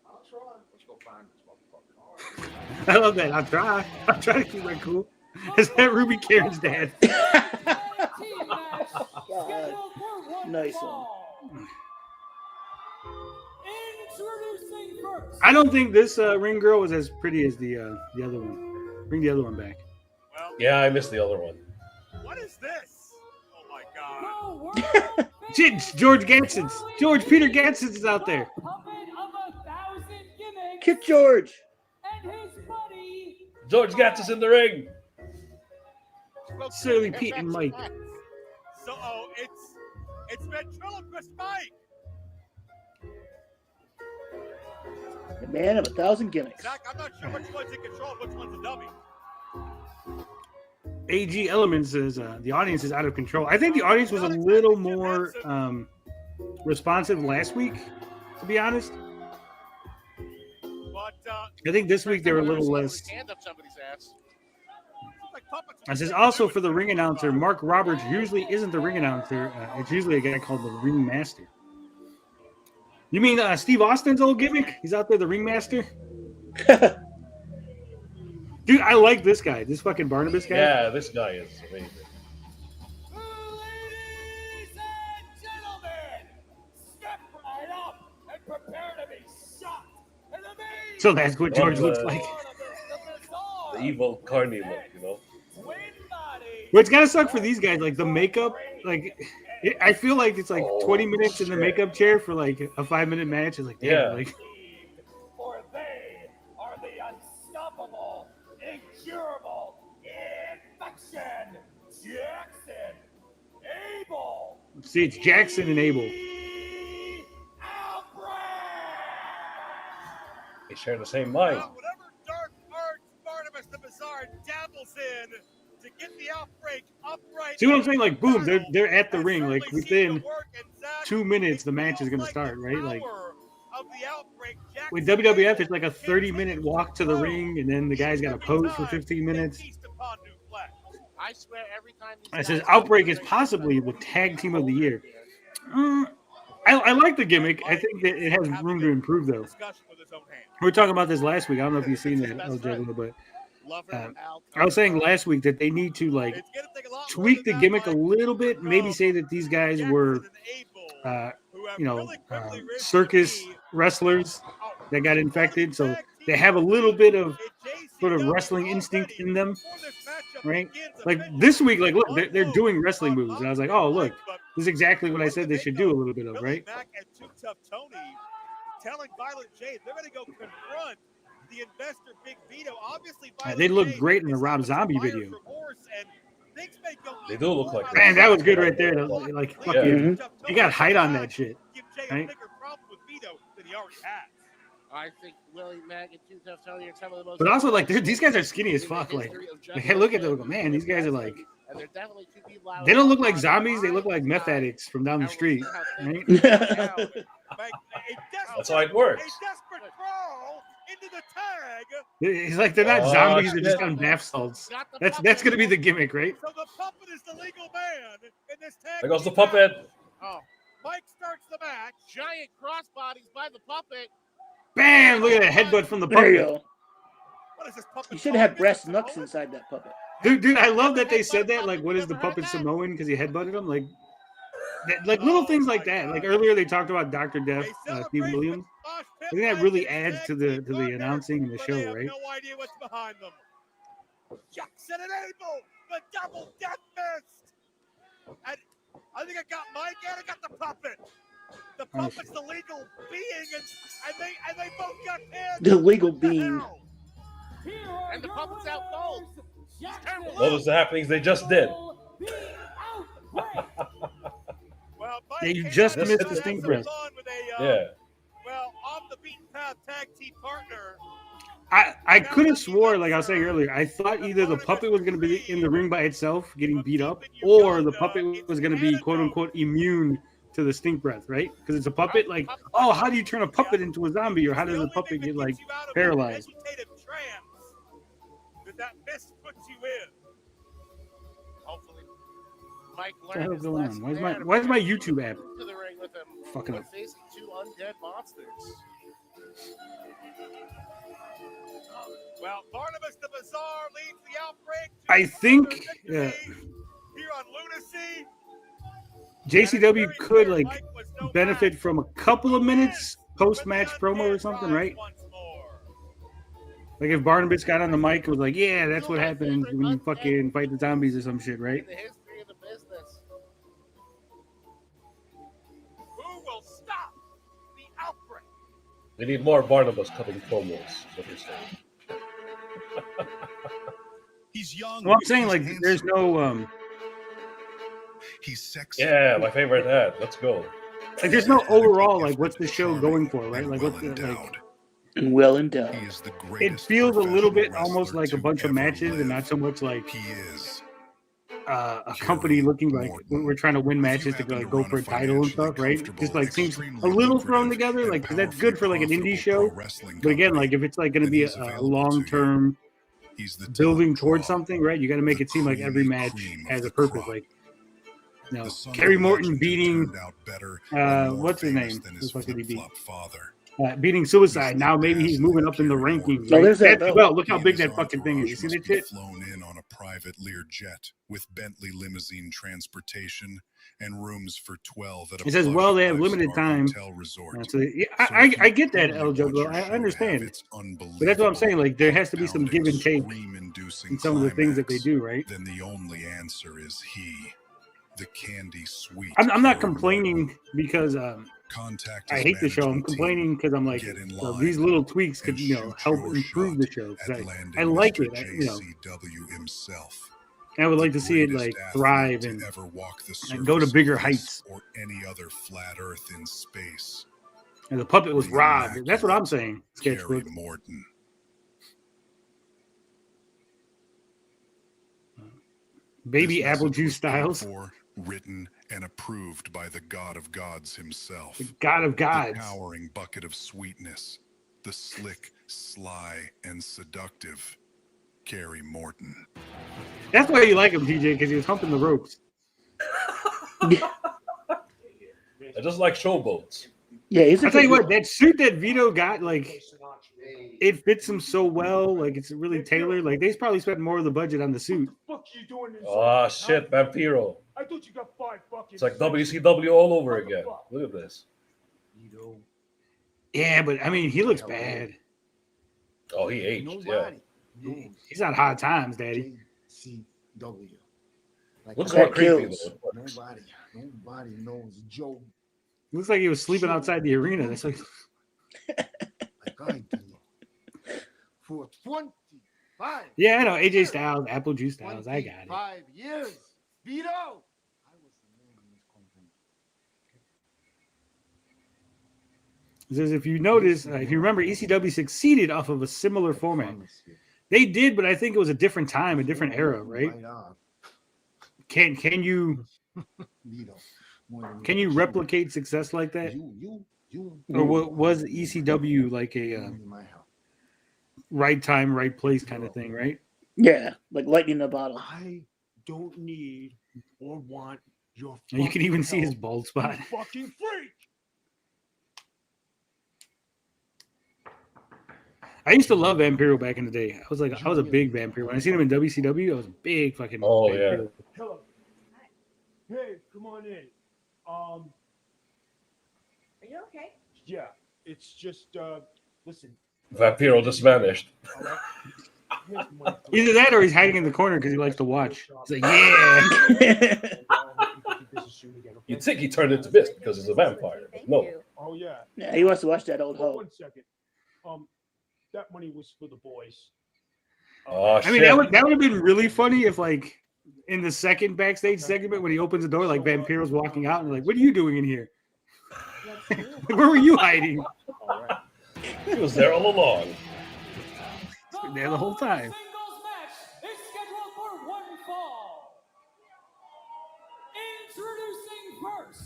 I'll try. Let's go find this motherfucker. All right. I love that. I'll try. I'll try to keep my cool. Is that Ruby Karen's dad? Nice one. I don't think this ring girl was as pretty as the other one. Bring the other one back. Well, Yeah, I missed the other one. what is this? Oh my God. George Gadsden's. George Peter Gadsden's is out there. Kick George. George gets us in the ring. Surly Pete and Mike. So, it's ventriloquist Mike. The man of 1,000 gimmicks. Zach, I'm not sure which one's in control and which one's a dummy. AG Elements says the audience is out of control. I think the audience was a little more responsive last week, to be honest. But I think this week they were a little less. Hand up somebody's ass. I says also for the ring announcer, Mark Roberts usually isn't the ring announcer. It's usually a guy called the ring master. You mean Steve Austin's old gimmick? He's out there, the ring master? Dude, I like this guy. This fucking Barnabas guy. Yeah, this guy is amazing. So that's what George looks like. The evil Carney look, you know. But it's gotta suck for these guys. Like the makeup, like I feel like it's like 20 minutes in the makeup chair for like a 5-minute match. It's like, damn, Yeah. like For they are the unstoppable, incurable, infection, Jackson, Abel. see, it's Jackson and Abel. They share the same mind. Whatever dark arts Barnabas the Bizarre dabbles in to get the outbreak upright. See what I'm saying? Like, boom, they're at the ring. Like within 2 minutes, the match is gonna start, right? Like with WWF, it's like a 30-minute walk to the ring, and then the guy's got to pose for 15 minutes. I swear every time It says Outbreak is possibly the tag team of the year. I like the gimmick. I think that it has room to improve, though. We were talking about this last week. I don't know if you've seen that, but I was saying last week that they need to like tweak the gimmick a little bit. Maybe say that these guys were, circus wrestlers that got infected, so they have a little bit of sort of wrestling instinct in them, right? Like this week, like look, they're doing wrestling moves, and I was like, oh look, this is exactly what I said they should do a little bit of, right? Telling Violent J they're going to go confront the investor Big Vito. Obviously, They look great in the Rob Zombie video. They do look like that. Man, that was good right there. Like fucking, you got height on that shit, right? I think Willie Mack and Too Tough Tony are some of the most. But also, like, these guys are skinny as fuck. Like, hey, look at them. Man, these guys are like. And they're definitely two people out. They don't look like zombies. They look like meth addicts from down the street. Right? That's how it works. It's like they're not zombies. They're just on bath salts. That's gonna be the gimmick, right? So the puppet is the legal man in this tag. There goes the puppet. Oh, Mike starts the match. Giant crossbodies by the puppet. Bam! Look at that headbutt from the There you puppet. go. What is this puppet? You should have breast knucks inside that puppet. Dude, I love that they said that. Like, what is the puppet Samoan? Because he headbutted him. Like little things like that. Like earlier, they talked about Dr. Death, Steve Williams. I think that really adds to the announcing and the show, right? No idea what's behind them. Jackson and Abel, the double death fist. And I think I got Mike and I got the puppet. The puppet's the legal being, and they both got hands. The legal being. And the puppet's out cold. What was the happenings they just did? Well, Yeah, you just missed the stink breath. Yeah. Well, off the beaten path tag team partner. I could have swore, like I was saying earlier, I thought either the puppet was going to be in the ring by itself getting beat up, or the puppet was going to be quote unquote immune to the stink breath, right? Because it's a puppet. Like, oh, how do you turn a puppet into a zombie, or how does a puppet get like paralyzed? That mist puts you in. Hopefully, Mike What the hell's learned his going on? lesson Why is my there. YouTube app To the ring with him. fucking up? Facing two undead monsters. Well, Barnabas the Bizarre leads the outbreak. I think Here on Lunacy. JCW could like benefit from a couple of minutes post-match promo or something, right? Like if Barnabas got on the mic and was like, "Yeah, that's what happens when you fucking fight the zombies or some shit," right? In the history of the business. Who will stop the outbreak? They need more Barnabas cutting promos. Is what you're saying. He's young. Well, I'm saying like there's no He's sexy. Yeah, my favorite ad. Let's go. like there's no overall like what's the show going for, right? Like what's the, like Well endowed. He is the it greatest feels a little bit professional almost like a wrestler bunch to of matches ever and not live. so much like He is. a company looking like we're trying to win matches to like go for a title and stuff, right? Just like seems a little thrown together. Like 'cause that's good for like an indie show, but again, like if it's like going to be a long-term building towards something, right? You got to make it seem like every match has a purpose. Like, you know, Kerry Morton beating what's his name? Who the fuck did he beat? Beating Suicide. Now maybe he's moving up in the rankings. Oh, Right? there's that That's, belt. well, look how big that fucking thing is. You see that shit? private Learjet with Bentley limousine transportation and rooms for 12 at a He says, plush well, they have 5-star limited time. hotel resort. So, yeah, So if I you get that, only El want Juggler. your I show to understand. have its But that's what I'm saying. Like, there has to be some give and take scream-inducing in some of the things that they climax, do, right? then the only answer is he, the candy sweet. I'm not Kerry complaining Morton. because Contact I his hate the show. I'm management team. complaining because I'm like, Get in these line little tweaks could, and you know, shoot help your improve shot the show. 'Cause at I landing like Mr. it, you know. JCW himself. I would the like to see it greatest like athlete thrive to and ever walk the and go to surface of bigger this heights. or any other flat earth in space. And the puppet was The robbed. That's what I'm immaculate saying. Kerry Sketchbook. Morton. Baby This apple message juice was paid styles. for, written, and approved by the God of Gods himself. The God of Gods. The towering bucket of sweetness. The slick, sly, and seductive Kerry Morton. That's why you like him, TJ, because he was humping the ropes. I just like showboats. Yeah, he's a I'll tell you good- what, that suit that Vito got, like, it fits him so well. Like, it's really tailored. Like, they probably spent more of the budget on the suit. Fuck you doing this? Oh shit, Vampiro. I thought you got 5 fucking. It's like WCW all over again. Look at this. Yeah, but I mean, he looks bad. Oh, he aged. Yeah. He's on hard times, Daddy. JCW. Like Looks That more creepy kills. though. nobody knows Joe Looks like he was sleeping outside the arena. That's like, like I do. For 25. yeah, I know. AJ Styles, Apple Juice Styles. I got it. 5 years. Vito. I was the man in this company. It says, if you notice, if you remember, ECW succeeded off of a similar format. They did, but I think it was a different time, a different era, right? Can you Vito. More than can you replicate success like that? you Or was ECW like a need my help. right time, right place kind of thing, right? Yeah, like lightning in a bottle. I don't need or want your And you can even see his help, bald spot. you fucking freak. I used to love Vampiro back in the day. I was a big Vampiro. When I seen him in WCW, I was a big fucking Oh, Vampiro. Hello. Hey, come on in. Are you okay? Yeah, it's just listen. Vampiro just vanished. All right. Here's my Either that or he's hiding in the corner because he likes to watch. He's like, yeah. You'd think he turned into this because he's a vampire. But no. Oh yeah. Yeah, he wants to watch that old Hold hoe. 1 second. That money was for the boys. Oh I shit. mean, that would have been really funny if, like, in the second backstage segment when he opens the door, like Vampiro's walking out and like, what are you doing in here? Where were you hiding? All right. He was there all along. He's been there the whole time. Singles match is scheduled for one fall. Introducing first.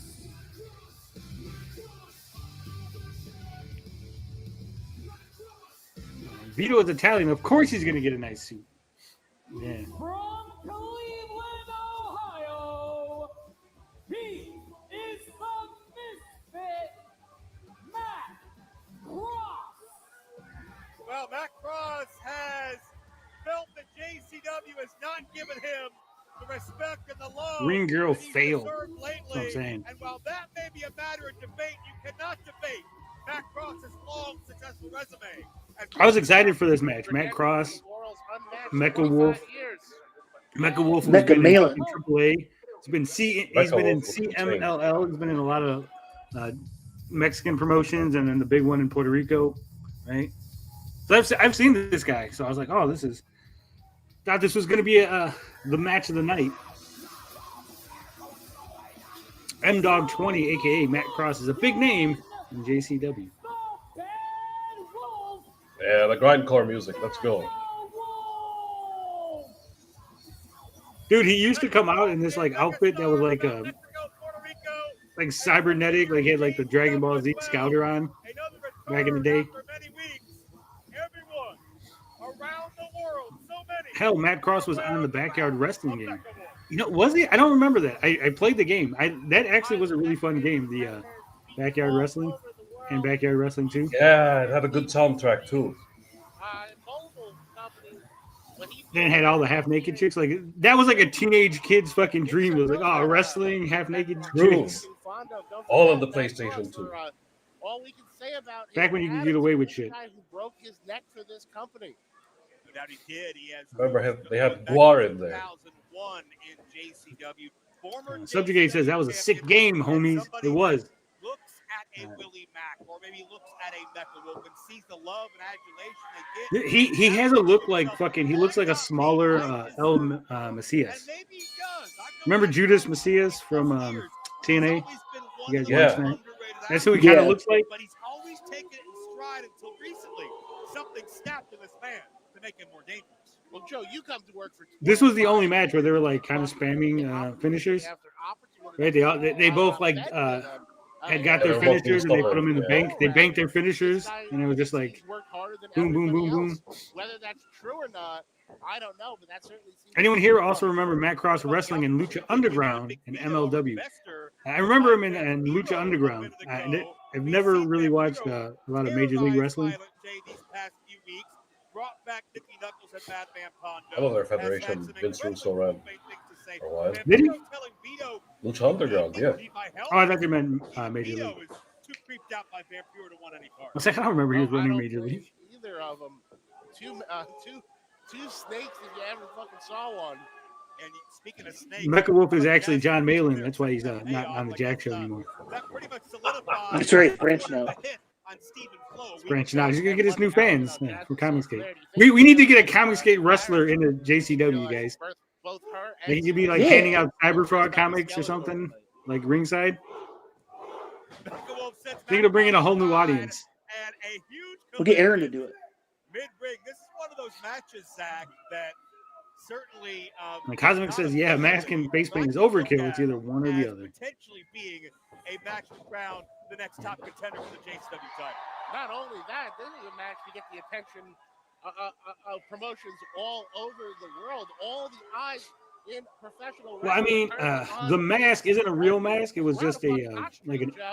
Vito is Italian. Of course he's going to get a nice suit. Yeah. From Cleveland, Ohio, he is the Misfit, Matt Cross. Well, Matt Cross has felt that JCW has not given him the respect and the love Ring girl that he's failed. deserved That's what I'm lately. saying. And while that may be a matter of debate, you cannot debate Matt Cross's long, successful resume. I was excited for this match. Matt Cross, Mecha Wolf. Mecha Wolf has Mecha been in Malin. fucking AAA. He's been in CMLL. He's been in a lot of Mexican promotions and then the big one in Puerto Rico, right? So I've seen this guy. So I was like, oh, thought this was going to be the match of the night. M-Dog 20, a.k.a. Matt Cross, is a big name in JCW. Yeah, the grindcore music. Let's go. Dude, he used to come out in this like outfit that was like cybernetic, like he had like the Dragon Ball Z Scouter on back in the day. Hell, Matt Cross was on the Backyard Wrestling game. You know, was he? I don't remember that. I played the game. That actually was a really fun game, the Backyard Wrestling and Backyard Wrestling 2. Yeah, it had a good soundtrack too. Then it had all the half naked chicks. Like that was like a teenage kid's fucking dream. It was like, oh, wrestling, half naked True. chicks. All on the PlayStation 2. All we can say about Back when you could get away with shit. guy who broke his neck for this company. No doubt he did. He has Remember, they had Guar in there. 2001 in JCW. Former Subjugate says that was a sick game, homies. It was. Looks at a Willie Mack, or maybe looks at a Mecca Wolf and sees the love and adulation they get. He has a look like fucking. He looks like a smaller El Macias. Remember Judas Macias from TNA? You guys watch that? That's who he kind of looks like. But he's always taken it in stride until recently. Something snapped in this man to make him more dangerous. Well, Joe, you come to work for. This was the only match where they were like kind of spamming finishers. Right? They both like had got their finishers and they put them in the bank. They banked their finishers and it was just like boom, boom, boom, boom. Whether that's true or not, I don't know, but that certainly seems. Anyone here also remember Matt Cross wrestling in Lucha Underground in MLW? I remember him in Lucha Underground. I've never really watched a lot of Major League Wrestling. I love their federation. Vince Russo ran for a while. Did he? Lucha Underground, yeah. Oh, I thought you meant Major League. I was like, I don't remember he was running Major League. Either of them. Two snakes if you ever fucking saw one. And speaking of snakes, Mecha Wolf is actually John Malin. That's why he's not on the Jack Show anymore. That pretty much solidifies That's right, French now. He's branching out. He's gonna get his new fans from Comicsgate. We need to get a Comicsgate wrestler into JCW, guys. He could be like handing out Cyberfraud comics or something, like ringside. I think it'll bring in a whole new audience. We'll get Aaron to do it. Mid-ring. This is one of those matches, Zach, that certainly. Cosmic says, yeah, mask and face paint is overkill. It's either one or the other. Potentially being a match to crown the next top contender for the JCW title. Not only that, this is a match to get the attention of promotions all over the world. All the eyes in professional. Well, I mean, the mask isn't a real mask. It was just a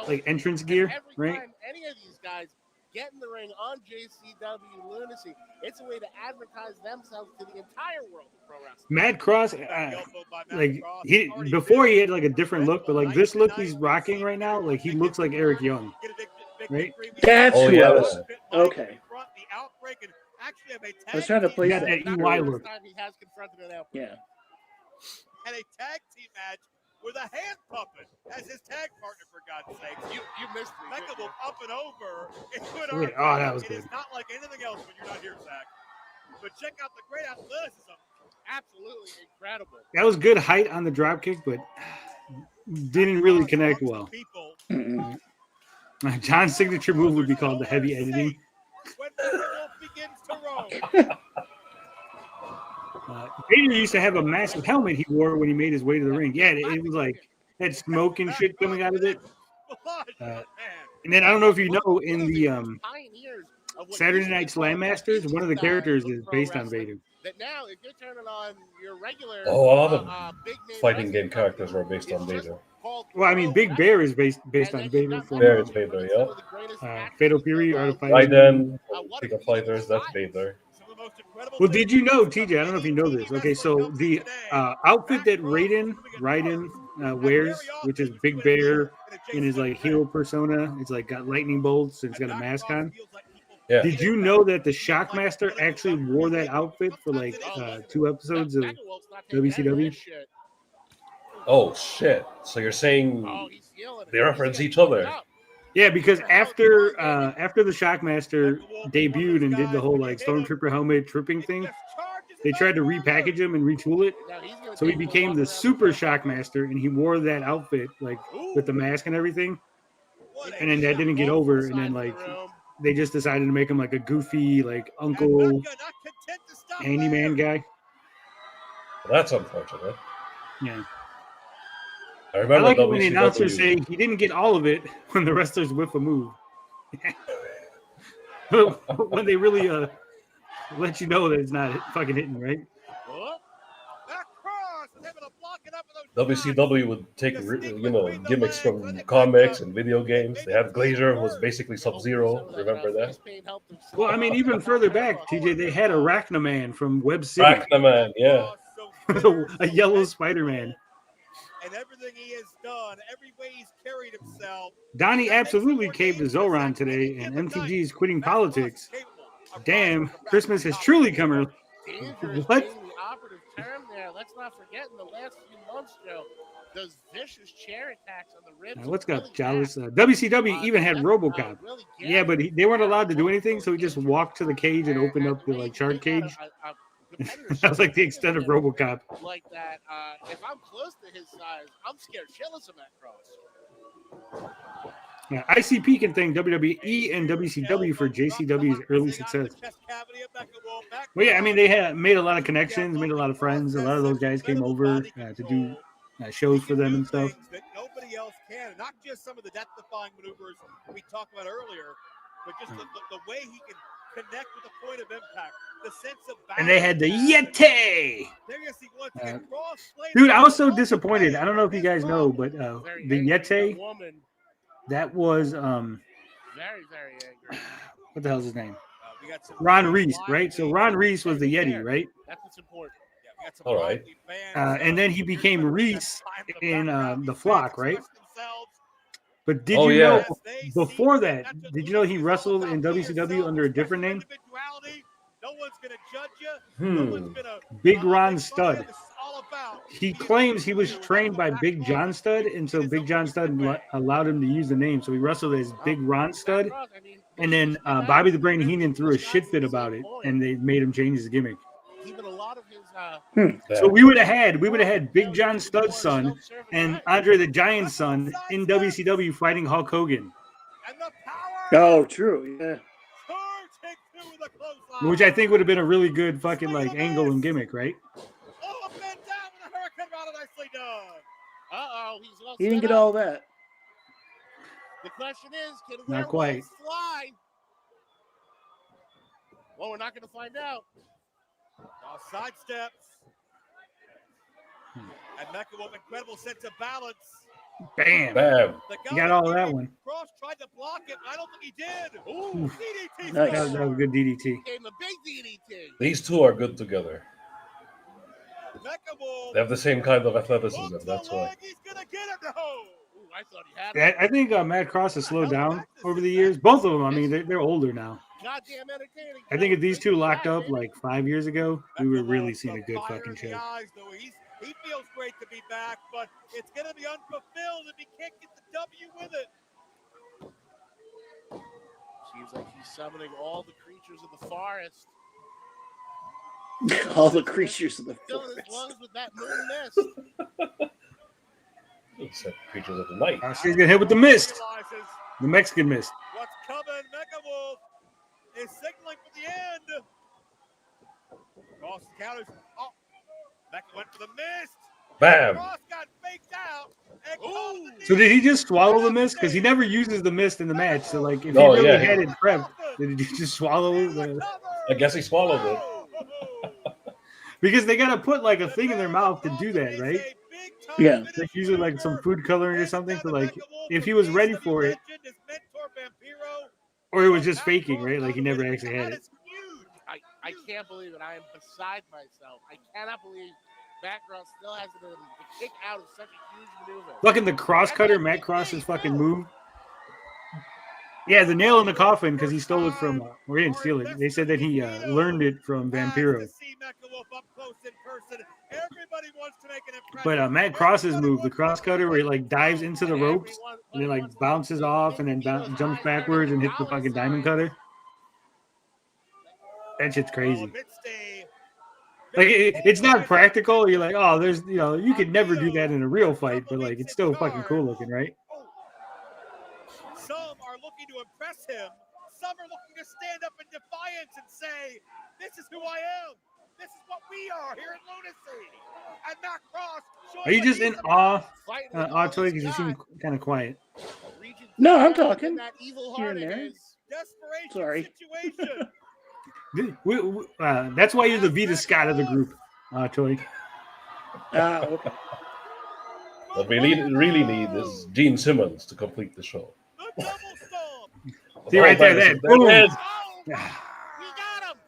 like entrance gear, right? Any of these guys get in the ring on JCW Lunacy, it's a way to advertise themselves to the entire world of pro wrestling. Mad Cross, like before he had like a different look, but like this look he's rocking right now, like he looks like Eric Young, right? That's who I was. Okay. I was trying to place that EY look. Yeah. And a tag team match with a hand puppet as his tag partner, for God's sake. You missed me. Mecha will up and over. Oh, that was good. It's not like anything else when you're not here, Zach. But check out the great athleticism. Absolutely incredible. That was good height on the drop kick, but didn't really connect well. John's signature move would be called the heavy editing. When the wolf begins to roam. Vader used to have a massive helmet he wore when he made his way to the ring. Yeah, it was like had smoke and shit coming out of it. And then I don't know if you know, in the Saturday Night Slam Masters, one of the characters is based on Vader. That now, if you're turning on your regular, a lot of fighting game characters were based on Vader. Well, I mean, Big Bear is based on Vader. From, Bear is Vader, yeah. Fatal Fury, Art of Fighting. Raiden, King of Fighters, that's Vader. Well, did you know, TJ? I don't know if you know this. Okay, so the outfit that Raiden wears, which is Big Bear in his like hero persona, it's like got lightning bolts and it's got a mask on. Yeah. Did you know that the Shockmaster actually wore that outfit for like 2 episodes of WCW? Oh shit! So you're saying they reference each other? Yeah, because after the Shockmaster debuted and did the whole like Stormtrooper helmet tripping thing, they tried to repackage him and retool it. So he became the Super Shockmaster, and he wore that outfit like with the mask and everything. And then that didn't get over, and then like they just decided to make him like a goofy like uncle handyman guy. Well, that's unfortunate. Yeah. I remember like it when the announcers say he didn't get all of it when the wrestlers whiff a move. When they really let you know that it's not fucking hitting, right? That cross is able to block it up with those WCW would take gimmicks from comics and video games. They had Glazier was basically Sub-Zero. Remember that? Well, I mean, even further back, TJ, they had Arachnoman from Web City, Arachnoman, yeah. a yellow Spider-Man. And everything he has done, every way he's carried himself. Donnie absolutely caved to Zoran today, and MTG is quitting politics. Damn, Christmas has truly come early. Dangerous What? being the operative term there. Let's not forget in the last few months, Joe, those vicious chair attacks on the ribs. What's really got Jollis? WCW even had RoboCop. Yeah, but they weren't allowed to do anything, so he just walked to the cage and opened up the shark cage. That was like the extent of RoboCop. Like that. If I'm close to his size, I'm scared shitless of that cross. Yeah, ICP can thank WWE and WCW for JCW's early success. Well, yeah, I mean, they had made a lot of connections, made a lot of friends. A lot of those guys came over to do shows for them and stuff. That nobody else can. Not just some of the death-defying maneuvers we talked about earlier, but just the way he can connect with the point of impact, the sense of balance. And they had the Yeti. Dude, I was so disappointed. I don't know if you guys know, but the Yeti, that was very, very angry. what the hell's his name? Ron Reese, right? So Ron Reese was the Yeti, right? That's what's important. All right. And then he became Reese in the Flock, right? But did Oh, you yeah. know before that? Did you know he wrestled in WCW under a different name? No one's gonna judge you. No one's gonna Big Ron Studd. He claims he was trained by Big John Studd, and so Big John Studd allowed him to use the name. So he wrestled as Big Ron Studd, and then Bobby the Brain Heenan threw a shit fit about it, and they made him change his gimmick. Even a lot of his So we would have had Big John Studd's son and Andre the Giant's son in WCW fighting Hulk Hogan. Oh, true. Yeah. Which I think would have been a really good fucking like angle and gimmick, right? Uh-oh, he's all He didn't set get up. all that. The question is, can Not werewolves quite. fly? Well, we're not going to find out. Side steps. And Mecca with incredible sense of balance. Bam. Bam. You got all of that one. Cross tried to block it. I don't think he did. Ooh, DDT. That was a good DDT. Came a big DDT. These two are good together. They have the same kind of athleticism. That's why. He's gonna get him. No. Ooh, I thought he had it. I think Matt Cross has slowed down over the years. Both of them. I mean, they're older now. Goddamn entertaining. I think if these two locked up like 5 years ago, we were really seeing a good fucking show. He feels great to be back, but it's going to be unfulfilled if he can't get the W with it. Seems like he's summoning all the creatures of the forest. All the creatures of the Filling his forest. lungs with that moon mist. It's creatures of the night. She's gonna hit with the mist, the Mexican mist. What's coming? Mecha Wolf is signaling for the end. Cross counters. Oh, Mecha went for the mist. Bam. Cross got faked out. And caught the So did he just swallow the mist? Because he never uses the mist in the match. So like, if he Oh, really yeah. had it prepped, did he just swallow the? I guess he swallowed it. Because they gotta put like a thing in their mouth to do that, right? Yeah. Like usually like some food coloring or something. So like, if he was ready for it, or he was just faking, right? Like he never actually had it. I can't believe it. I am beside myself. I cannot believe Matt Cross still has the kick out of such a huge maneuver. Fucking the cross cutter, Matt Cross's fucking move. Yeah, the nail in the coffin because he stole it from. Or he didn't steal it. They said that he learned it from Vampiro. But Matt Cross's move, the cross cutter, where he like dives into the ropes and then like bounces off and then jumps backwards and hits the fucking diamond cutter. That shit's crazy. Like it's not practical. You're like, oh, there's you could never do that in a real fight, but like it's still fucking cool looking, right? Some are looking to impress him. Some are looking to stand up in defiance and say, "This is who I am. This is what we are here at Lunacy." And Matt Cross. Are you just in awe, Toy? Because you seem kind of quiet. No, I'm talking. That evil Here heart and there. Desperation Sorry. situation. That's why you're the Vita Scott of the group, Toy. Okay. What we really need is Gene Simmons to complete the show. See right there, that There boom. it is.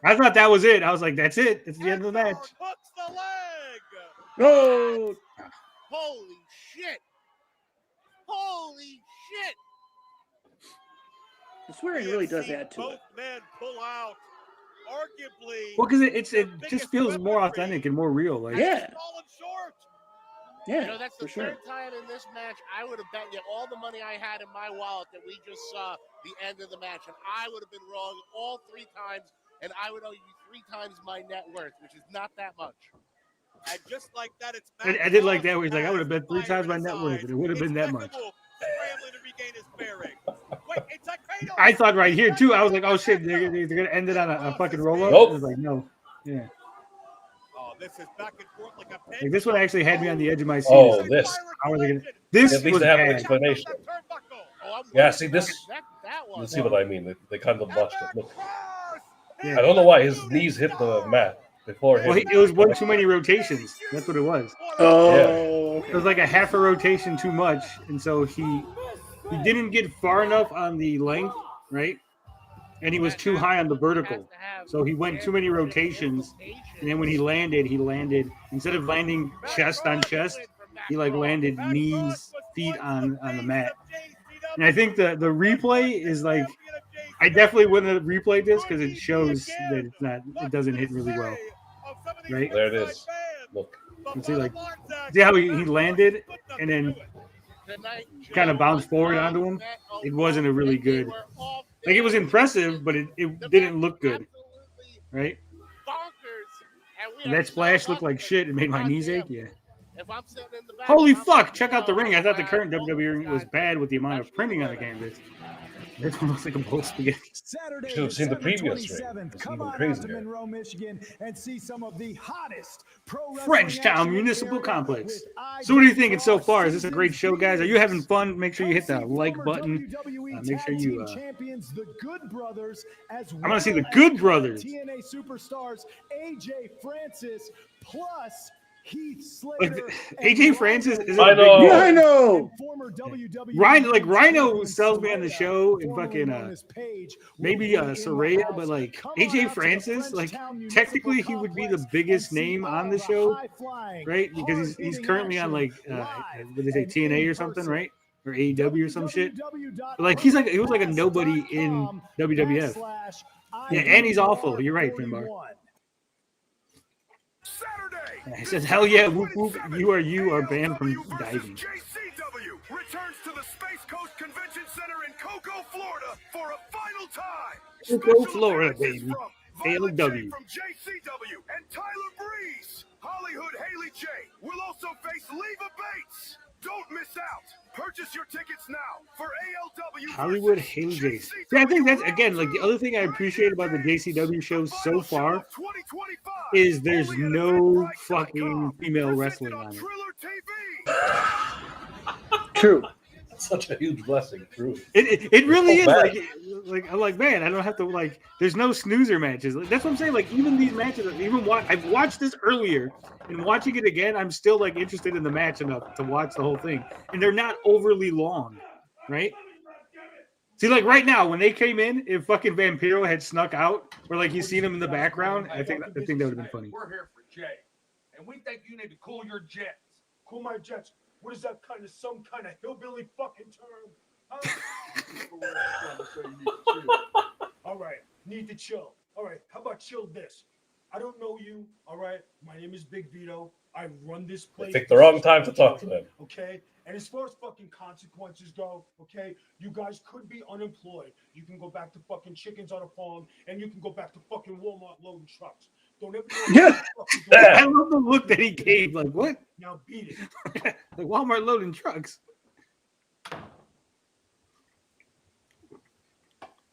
I thought that was it. I was like, that's it. It's the end of the match. Hooks the leg. Oh, Holy shit! Holy shit! the swearing really does add to Both it. men pull out. Arguably. Well, because it just feels more authentic and more real. Like, Yeah. Falling short. Yeah, You know, that's the for sure. third time in this match I would have bet you all the money I had in my wallet that we just saw the end of the match, and I would have been wrong all 3 times, and I would owe you 3 times my net worth, which is not that much. And just like that, it's I did like that where he's like, I would have bet 3 times my net worth, and it would have been that much. Scrambling to regain his bearing. Wait, it's a cradle. I thought right here too. I was like, oh shit, they're gonna end it on a fucking roll up. Nope. I was like, no, yeah. Oh, this is back and forth like a Like this one actually had me on the edge of my seat. Oh, this. How are they gonna? This At least was they have an bad. explanation. Oh, I'm Yeah, with see you. this. That You one. see what I mean? They kind of botched it. Look. Yeah. I don't know why his knees hit the mat before him. Well, it was one too many rotations. That's what it was. Oh, It was like a half a rotation too much, and so he didn't get far enough on the length, right? And he was too high on the vertical, so he went too many rotations. And then when he landed instead of landing chest on chest, he like landed knees, feet on the mat. And I think the replay is like, I definitely wouldn't have replayed this because it shows that it doesn't hit really well, right? There it is. Look. You see how he landed and then kind of bounced forward onto him? It wasn't a really good, like it was impressive, but it didn't look good, right? And that splash looked like shit. It made my knees ache. Yeah. Holy fuck! Check out the ring. I thought the current WWE ring was bad with the amount of printing on the canvas. This one looks like a bowl of spaghetti. You should have seen the previous ring. It's even crazier. Monroe, Michigan, and see some of the hottest pro Frenchtown Municipal Complex. So what are you thinking so far? Is this a great show, guys? Are you having fun? Make sure you hit the like button. Make sure you. Champions, the Good Brothers, as I want to see the Good Brothers. TNA superstars AJ Francis plus Heath Like Slater. AJ Francis is. I know. yeah, I know. Former WWE Rhino sells me on the show and fucking maybe Saraya, but like AJ Francis, like technically he would be the biggest name on the show, right? Because he's currently on like what they say, TNA or something, right? Or AEW or some shit. But like he was like a nobody in WWF. Yeah, and he's awful. You're right, Finbar. He says, "Hell yeah, whoop whoop! You are banned from diving." JCW returns to the Space Coast Convention Center in Cocoa, Florida for a final time. Cocoa, Florida, baby. Violent J ALW. from JCW and Tyler Breeze. Hollywood Haley J will also face Leva Bates. Don't miss out. Purchase your tickets now for ALW. Hollywood Haley J. See, I think that's again like the other thing I appreciate about the JCW shows so far is there's no fucking female wrestling on it. True. Such a huge blessing. True. It really so is like I'm like, man, I don't have to like. There's no snoozer matches. Like, that's what I'm saying. Like even these matches, I've watched this earlier, and watching it again, I'm still like interested in the match enough to watch the whole thing, and they're not overly long, right? See, like right now, when they came in, if fucking Vampiro had snuck out, or like you seen him in the background, I think that would have been funny. We're here for Jay, and we think you need to cool your jets. Cool my jets. What is that kind of some kind of hillbilly fucking term? All right, need to chill. All right, how about chill this? I don't know you. All right, my name is Big Vito. I run this place. They picked the wrong time to talk to them. Okay, and as far as fucking consequences go, okay, you guys could be unemployed. You can go back to fucking chickens on a farm, and you can go back to fucking Walmart loading trucks. Don't ever. Yeah. I love the look that he gave. Like what? Now beat it. Like Walmart loading trucks.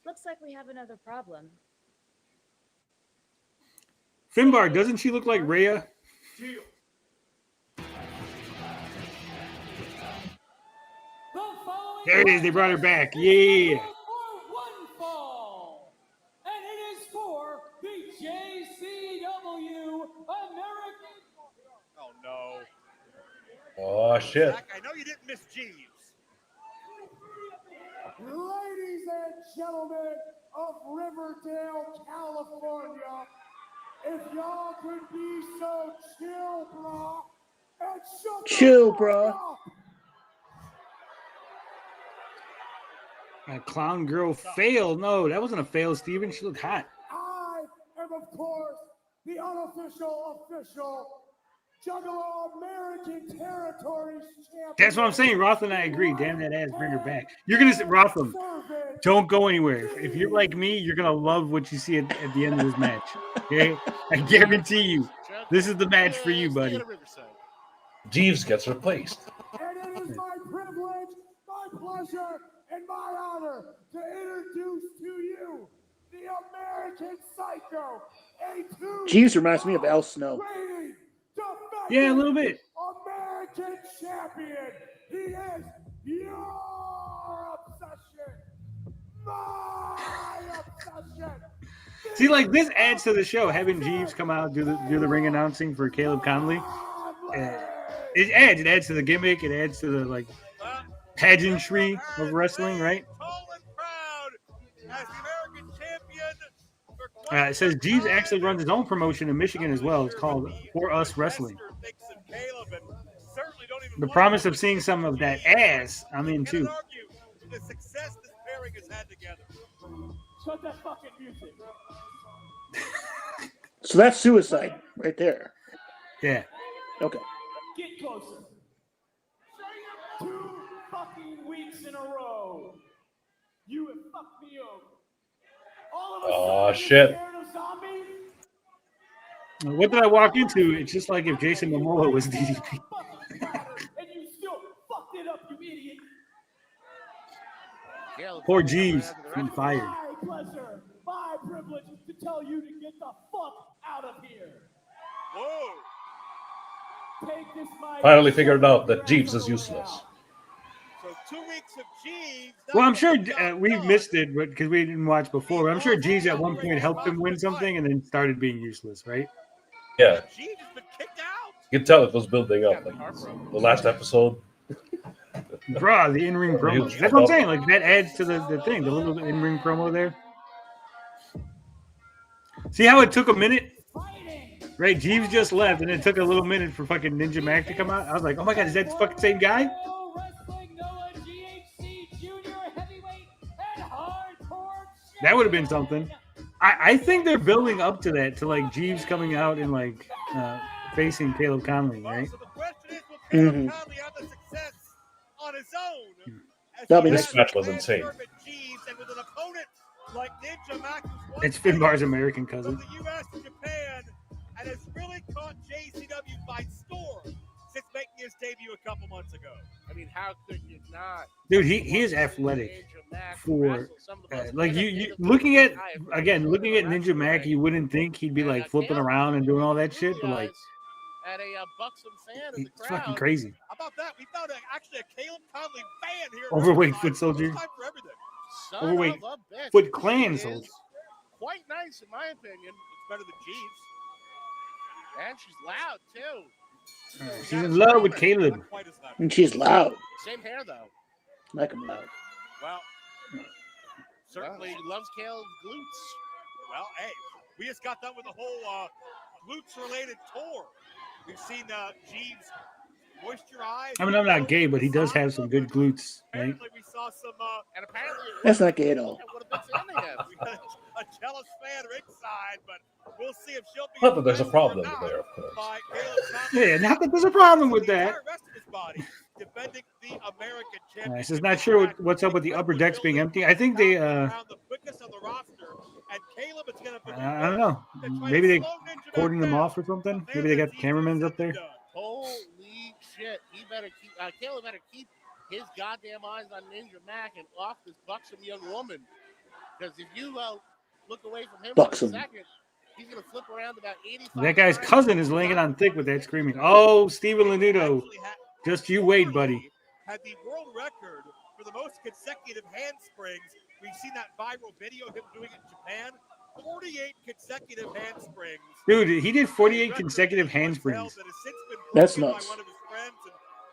Looks like we have another problem. Finbar, doesn't she look like Rhea? Deal. There it is. They brought her back. Yeah. One fall. And it is for the JCW American. Oh no. Oh shit. Zach, I know Jeeves. Ladies and gentlemen of Riverdale, California, if y'all could be so chill, brah, and shut Chill, the fuck brah. up. That clown girl failed. No, that wasn't a fail, Steven. She looked hot. I am, of course, the unofficial official Juggalo American Territories champion. That's what I'm saying. Roth and I agree. Damn that ass, bring her back. You're gonna say, Rotham, don't go anywhere. If you're like me, you're gonna love what you see at the end of this match. Okay, I guarantee you, this is the match for you, buddy. Jeeves gets replaced. And it is my privilege, my pleasure, and my honor to introduce to you the American Psycho, A2. Jeeves reminds me of Al Snow. Yeah, a little bit. American champion. He is your obsession. My obsession. See, like this adds to the show. Having Jeeves come out do the ring announcing for Caleb Conley. It adds to the gimmick. It adds to the like pageantry of wrestling, right? As the American champion. It says Jeeves actually runs his own promotion in Michigan as well. It's called For Us Wrestling. The promise of seeing some of that ass, I'm in too. The success this pairing has had together. Shut that fucking music. So that's suicide right there. Yeah. Okay. Get closer. 2 fucking weeks in a row. You have fucked me over. All of a Oh, sudden, shit. you're scared of zombies? What did I walk into? It's just like if Jason Momoa was DDP. And you still fucked it up, you idiot. Poor Jeeves being fired. My pleasure, my privilege to tell you to get the fuck out of here. Whoa. Take this mic. Finally figured out that Jeeves is useless. So 2 weeks of Jeeves. Well, I'm sure we missed it because we didn't watch before. But I'm sure Jeeves at one point helped him win something and then started being useless, right? Yeah. Jeeves has been kicked out. You can tell it was building up. Like the last episode. Bruh, the in-ring promo. That's what I'm saying. Like that adds to the thing, the little in-ring promo there. See how it took a minute? Right, Jeeves just left, and it took a little minute for fucking Ninja Mac to come out. I was like, oh my god, is that the fucking same guy? That would have been something. I think they're building up to that, to like Jeeves coming out and like facing Caleb Conley, right? So the question is, will Caleb Conley have the success on his own? This match was insane. Jeeves, and with an opponent like Ninja Mac, It's Finbar's American cousin. from the U.S. to Japan, and has really caught JCW by storm since making his debut a couple months ago. I mean, how could you not? Dude, he is athletic for like you looking at Ninja Mac, you wouldn't think he'd be like flipping around and doing all that shit, but like At a buxom fan in the it's crowd. fucking crazy. How about that? We found actually a Caleb Conley fan here. Overweight foot soldier. Time for everything. Son Overweight of a bitch. Foot Clan She soldier. is Quite nice, in my opinion. It's better than Jeeves. And she's loud, too. She's in love with Caleb. And she's loud. Same hair, though. Like him loud. Well, Certainly she loves Caleb's glutes. Well, hey, we just got done with the whole glutes-related tour. We've seen Jeeves moisturize. I mean, I'm not gay, but he does have some good glutes, right? Apparently, we saw some. And apparently, That's not gay at all. we got a jealous fan ringside, but we'll see if she'll be. Not that there's a problem there, of course. By Caleb Conley. Yeah, not that there's a problem with that. The rest of his body, defending the American champion. This is not sure what's up with the upper decks being empty. I think they, The quickest on the roster, and Caleb is going to. I don't know. Maybe they cording them off or something. Maybe they got the cameramans up there. Holy shit. He better keep, Caleb better keep his goddamn eyes on Ninja Mac and off this buxom young woman. Because if you look away from him Buxom. for a second, he's going to flip around about 85. That guy's cousin is laying it on thick with that screaming. Oh, Steven Lanuto. Just you wait, buddy. Had the world record for the most consecutive handsprings. We've seen that viral video of him doing it in Japan. 48 consecutive handsprings. Dude, he did 48 consecutive handsprings. That's nuts.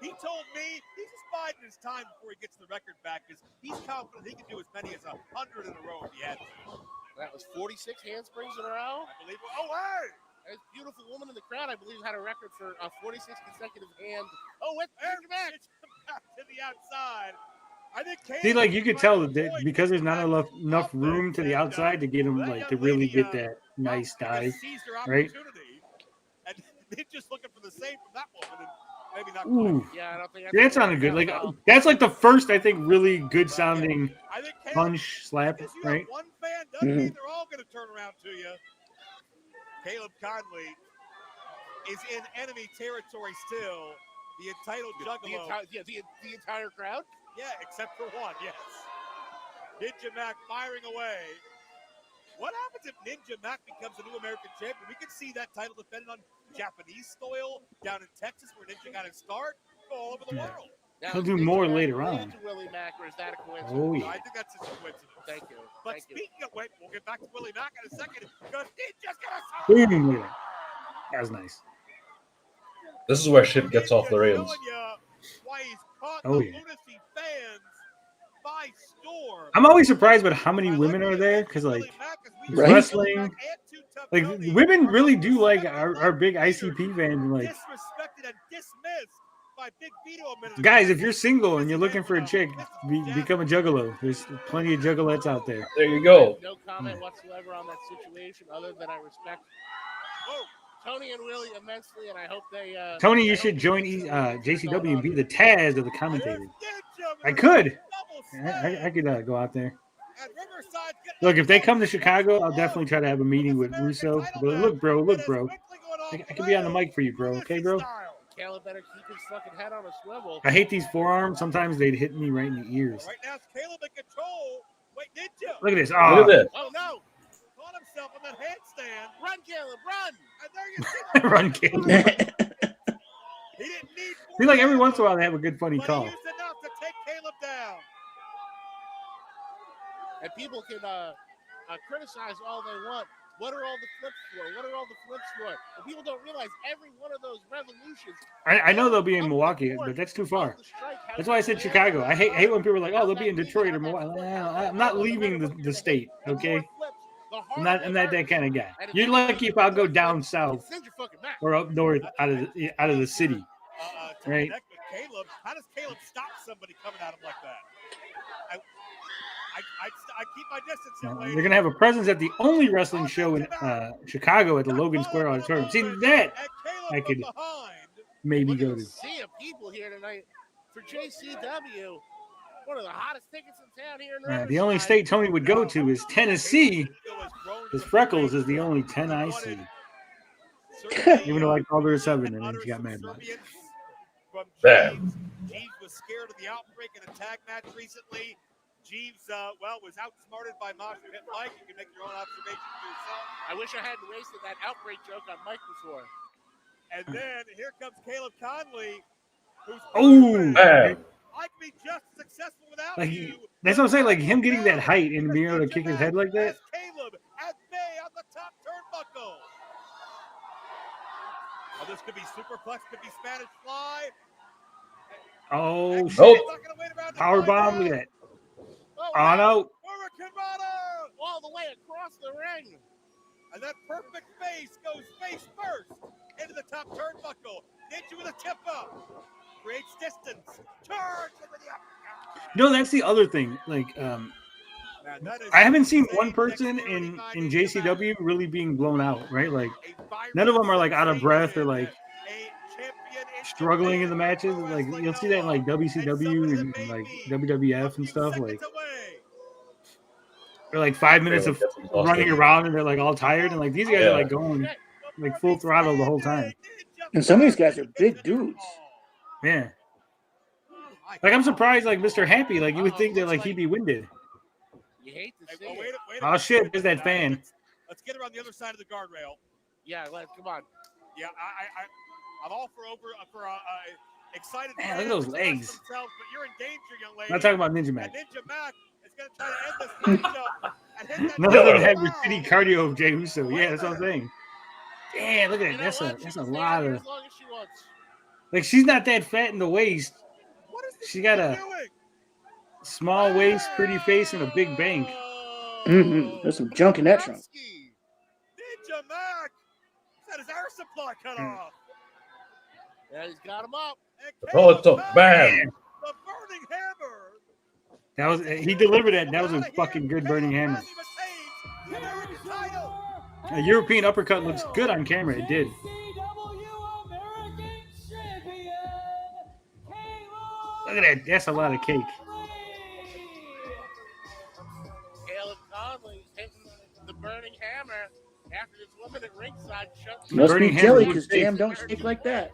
He told me he's just biding his time before he gets the record back because he's confident he can do as many as 100 in a row if he had to. That was 46 handsprings in a row. I believe. Oh, hey! A beautiful woman in the crowd, I believe, had a record for 46 consecutive hand. Oh, what's back to the outside. I think See, like you could tell that because there's not enough room to the outside to get him like to really get that nice dive, right? And they're just looking for the same from that woman, and maybe not Ooh. quite. Yeah, I don't think That sounded good. Like that's like the first, I think, really good sounding punch slap, right? One fan doesn't mean they're all going to turn around to you. Caleb Conley is in enemy territory still. The entitled Juggalo. The entire crowd? Yeah, except for one, yes. Ninja Mac firing away. What happens if Ninja Mac becomes a new American champion? We could see that title defended on Japanese soil down in Texas where Ninja got his start. Go all over the world. Now, He'll do more later on. Willie Mack, or is that a coincidence? Oh, yeah. No, I think that's just a coincidence. Thank you. But speaking of which, we'll get back to Willie Mack in a second because Ninja's gonna Boom! Look at that. That was nice. This is where shit gets off the rails. Why he's caught Oh, the yeah. Lunacy fans by storm. I'm always surprised about how many women are there because, like, wrestling, like, women really do like our big ICP fans. Like, Disrespected and dismissed by Big Vito a minute ago. guys, if you're single and you're looking for a chick, become a juggalo. There's plenty of juggalettes out there. There you go. No comment whatsoever on that situation other than I respect Tony and Willie immensely, and I hope they... Tony, you should join JCW and be the Taz of the commentators. I could. I could go out there. Look, if they come to Chicago, I'll definitely try to have a meeting with Russo. But look, bro. I can be on the mic for you, bro. Okay, bro? Caleb better keep his fucking head on a swivel. I hate these forearms. Sometimes they'd hit me right in the ears. Right now, it's Caleb in control. Wait, Ninja. Look at this. Look at this. Oh, no. Caught himself on that handstand. Run, Caleb, run. And there you see Run, Caleb. He didn't need See, like every once in a while, they have a good, funny call. He used enough to take Caleb down. And people can criticize all they want. What are all the flips for? What are all the flips for? And people don't realize every one of those revolutions. I know they'll be in Milwaukee, but that's too far. That's why I said Chicago. I hate when people are like, oh, they'll be in Detroit or Milwaukee. I'm not leaving the state, okay? I'm not that kind of guy. You're lucky if I'll go down south or up north out of the city, right? Caleb, how does Caleb stop somebody coming at him like that? I keep my distance. They're gonna have a presence at the only wrestling show in Chicago at the Logan Square Auditorium. See that I could maybe go to. See people here tonight for JCW. One of the hottest tickets in town here in Riverside. The only state Tony would go to is Tennessee, because Freckles is the only 10 I see. Even though I called her a 7 and then she got mad about it. Jeeves was scared of the outbreak in a tag match recently. Jeeves, was outsmarted by Mosh Pit Mike. You can make your own observation for yourself. I wish I hadn't wasted that outbreak joke on Mike before. And then here comes Caleb Conley, who's I can be just successful without you. That's what I'm saying. Like him getting that height and being able to kick his head like that. Caleb at bay on the top turnbuckle. Oh, this could be superplex, could be Spanish fly. Oh, shit. Power bomb. Look at that. On out. All the way across the ring. And that perfect face goes face first into the top turnbuckle. Ninja with a tip up. Creates distance. Charge over the uppercut. You know, that's the other thing. Like, I haven't seen one person in JCW really being blown out, right? Like, none of them are like out of breath or like struggling in the matches. Like, you'll see that in like WCW and like WWF and stuff. Like, they're like 5 minutes of running around and they're like all tired. And like these guys are like going like full throttle the whole time. And some of these guys are big dudes. Yeah. Like I'm surprised, like Mr. Happy, like you would think that like he'd be winded. You hate to see Oh shit, there's that fan. Let's get around the other side of the guardrail. Yeah, come on. Yeah, I'm all for excited. Man, look at those legs. But you're in danger, young lady. I'm not talking about Ninja Mac. And Ninja Mac is going to try to end this matchup and hit that. None of them have your shitty cardio of Jey Uso. Yeah, that's what I'm saying. Damn, look at that. That's a lot of. Like she's not that fat in the waist. What is this She got a doing? small waist, pretty face, and a big bank. There's some junk in that trunk. Ninja Mac had his air supply cut off. Yeah, he's got him up. Oh, it took bam. The burning hammer. That was he delivered that. That was a fucking good burning hammer. The American title. A European uppercut looks good on camera. It did. JCW American Champion, Look at that. That's a lot of cake. Caleb Conley hitting the burning hammer after this woman at ringside shut the Must be burning jelly hammer because Jam don't shake like that.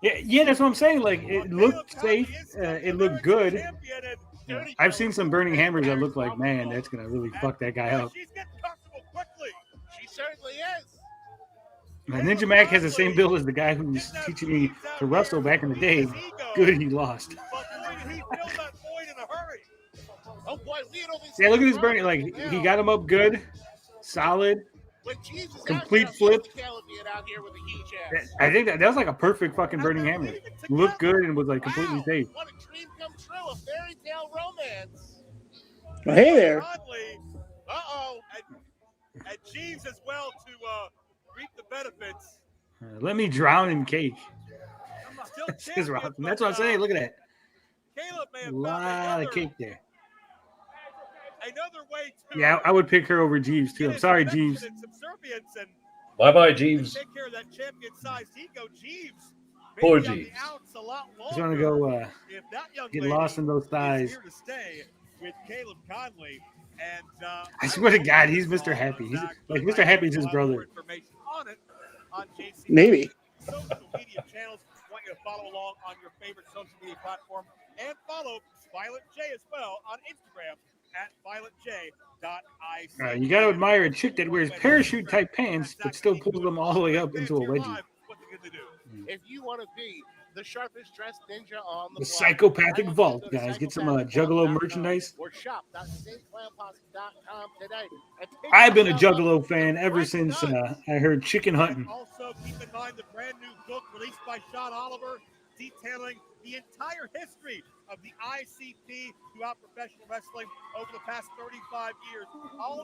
Yeah, that's what I'm saying. Like it looked safe. It looked good. I've seen some burning hammers that look like, man, that's gonna really fuck that guy up. She's getting comfortable quickly. She certainly is. Now, Ninja Mac has the same build as the guy who was teaching me to wrestle back in the day. Good, he lost. But boy, did he fill that void in a hurry. Oh boy, we had only Yeah, look at this burning. Like he got him up good, solid, when Jesus complete out flip. Caleb being out here with a huge ass. I think that was like a perfect fucking burning hammer. Looked good and was like completely safe. What a dream come true, a fairy tale romance. Well, hey there. Uh-oh. And Jeeves as well to reap the benefits. Let me drown in cake. Still That's what I'm saying. Look at that. Caleb may A have lot of cake there. another way to Yeah, I would pick her over Jeeves too. I'm sorry, Jeeves. subservience and Bye-bye, Jeeves. take care of that champion-sized ego. Jeeves. Poor maybe on the Jeeves. outs a lot Just want to longer go if that young get lady lost in those is thighs. here to stay with Caleb Conley. And I swear to God, he's Mr. Happy. He's like Mr. Happy's his brother. information on it on JCW Maybe. social media channels. I want you to follow along on your favorite social media platform and follow Violent J as well on Instagram at violentj.ic. You got to admire a chick that wears parachute type pants but still pulls them all the way up into a wedgie. If you want to be the sharpest dressed ninja on The the psychopathic vault, guys. Get some Juggalo merchandise. Or shop.stclamposse.com today. I've been a Juggalo fan ever since I heard Chicken Hunting. Also, keep in mind the brand new book released by Sean Oliver detailing the entire history of the ICP throughout professional wrestling over the past 35 years.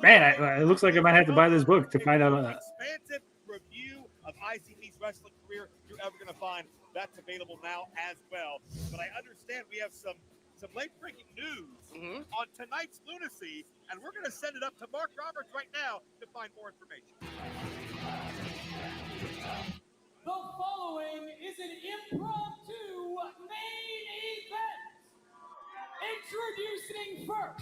Man, it looks like I might have to buy this book to find out. Expansive review of ICP's wrestling career you're ever going to find. That's available now as well. But I understand we have some late-breaking news on tonight's Lunacy, and we're going to send it up to Mark Roberts right now to find more information. The following is an impromptu main event. Introducing first.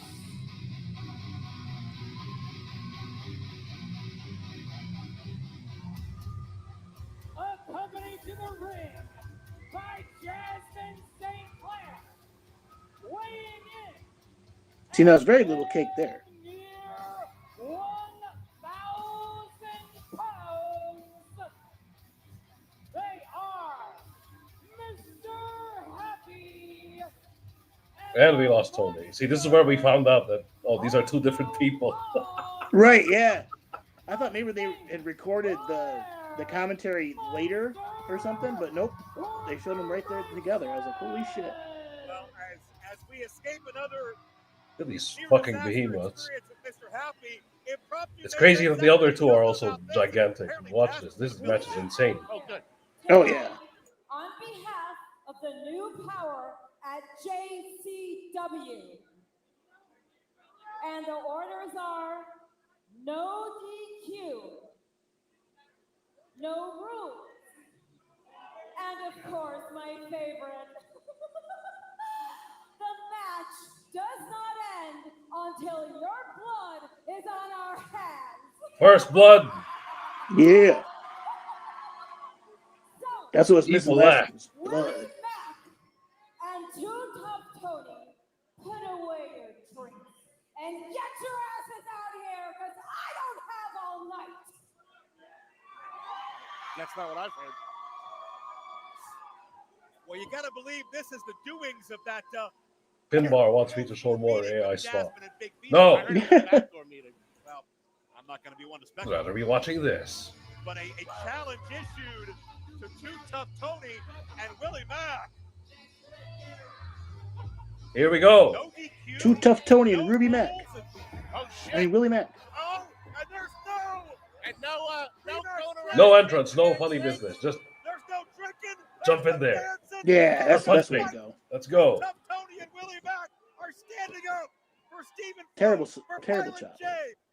Accompanied to the ring by Jasmine St. Clair. Weighing in See, now there's very little cake there. near 1,000 pounds. They are Mr. Happy. And we lost Tony. See, this is where we found out that, these are two different people. Right, yeah. I thought maybe they had recorded the commentary later or something, but nope. They showed them right there together. I was like, holy shit. Well, as we escape another Look at these fucking behemoths. experience with Mr. Happy, impromptu It's crazy that the other two are also gigantic. Watch this. This match is insane. Oh, good. Oh, yeah. On behalf of the new power at JCW. And the orders are no DQ, no rules, and of course my favorite, the match does not end until your blood is on our hands. First blood. Yeah. That's what's missing Evil last act. time, is blood. And Too Tough Tony, put away your drinks and get your asses out here because I don't have all night. That's not what I've heard. Well, you got to believe this is the doings of that. Pinbar wants me to show more AI swap. I No. heard it was a backdoor meeting. Well, I'm not going to be one to speculate. Rather be watching this. But a challenge issued to Too Tough Tony and Willie Mack. Here we go. No DQ, Too Tough Tony and no Ruby Mack. rules, and- Oh I mean, shit! Willie Mack. Oh, and there's no going around. No entrance, no funny business. Just There's no drinking. jump in there. Yeah, that's the Punch best way me. to go. Let's go. Tough Tony and Willie Mack are standing up for Stephen. Terrible, for terrible Violent job. J,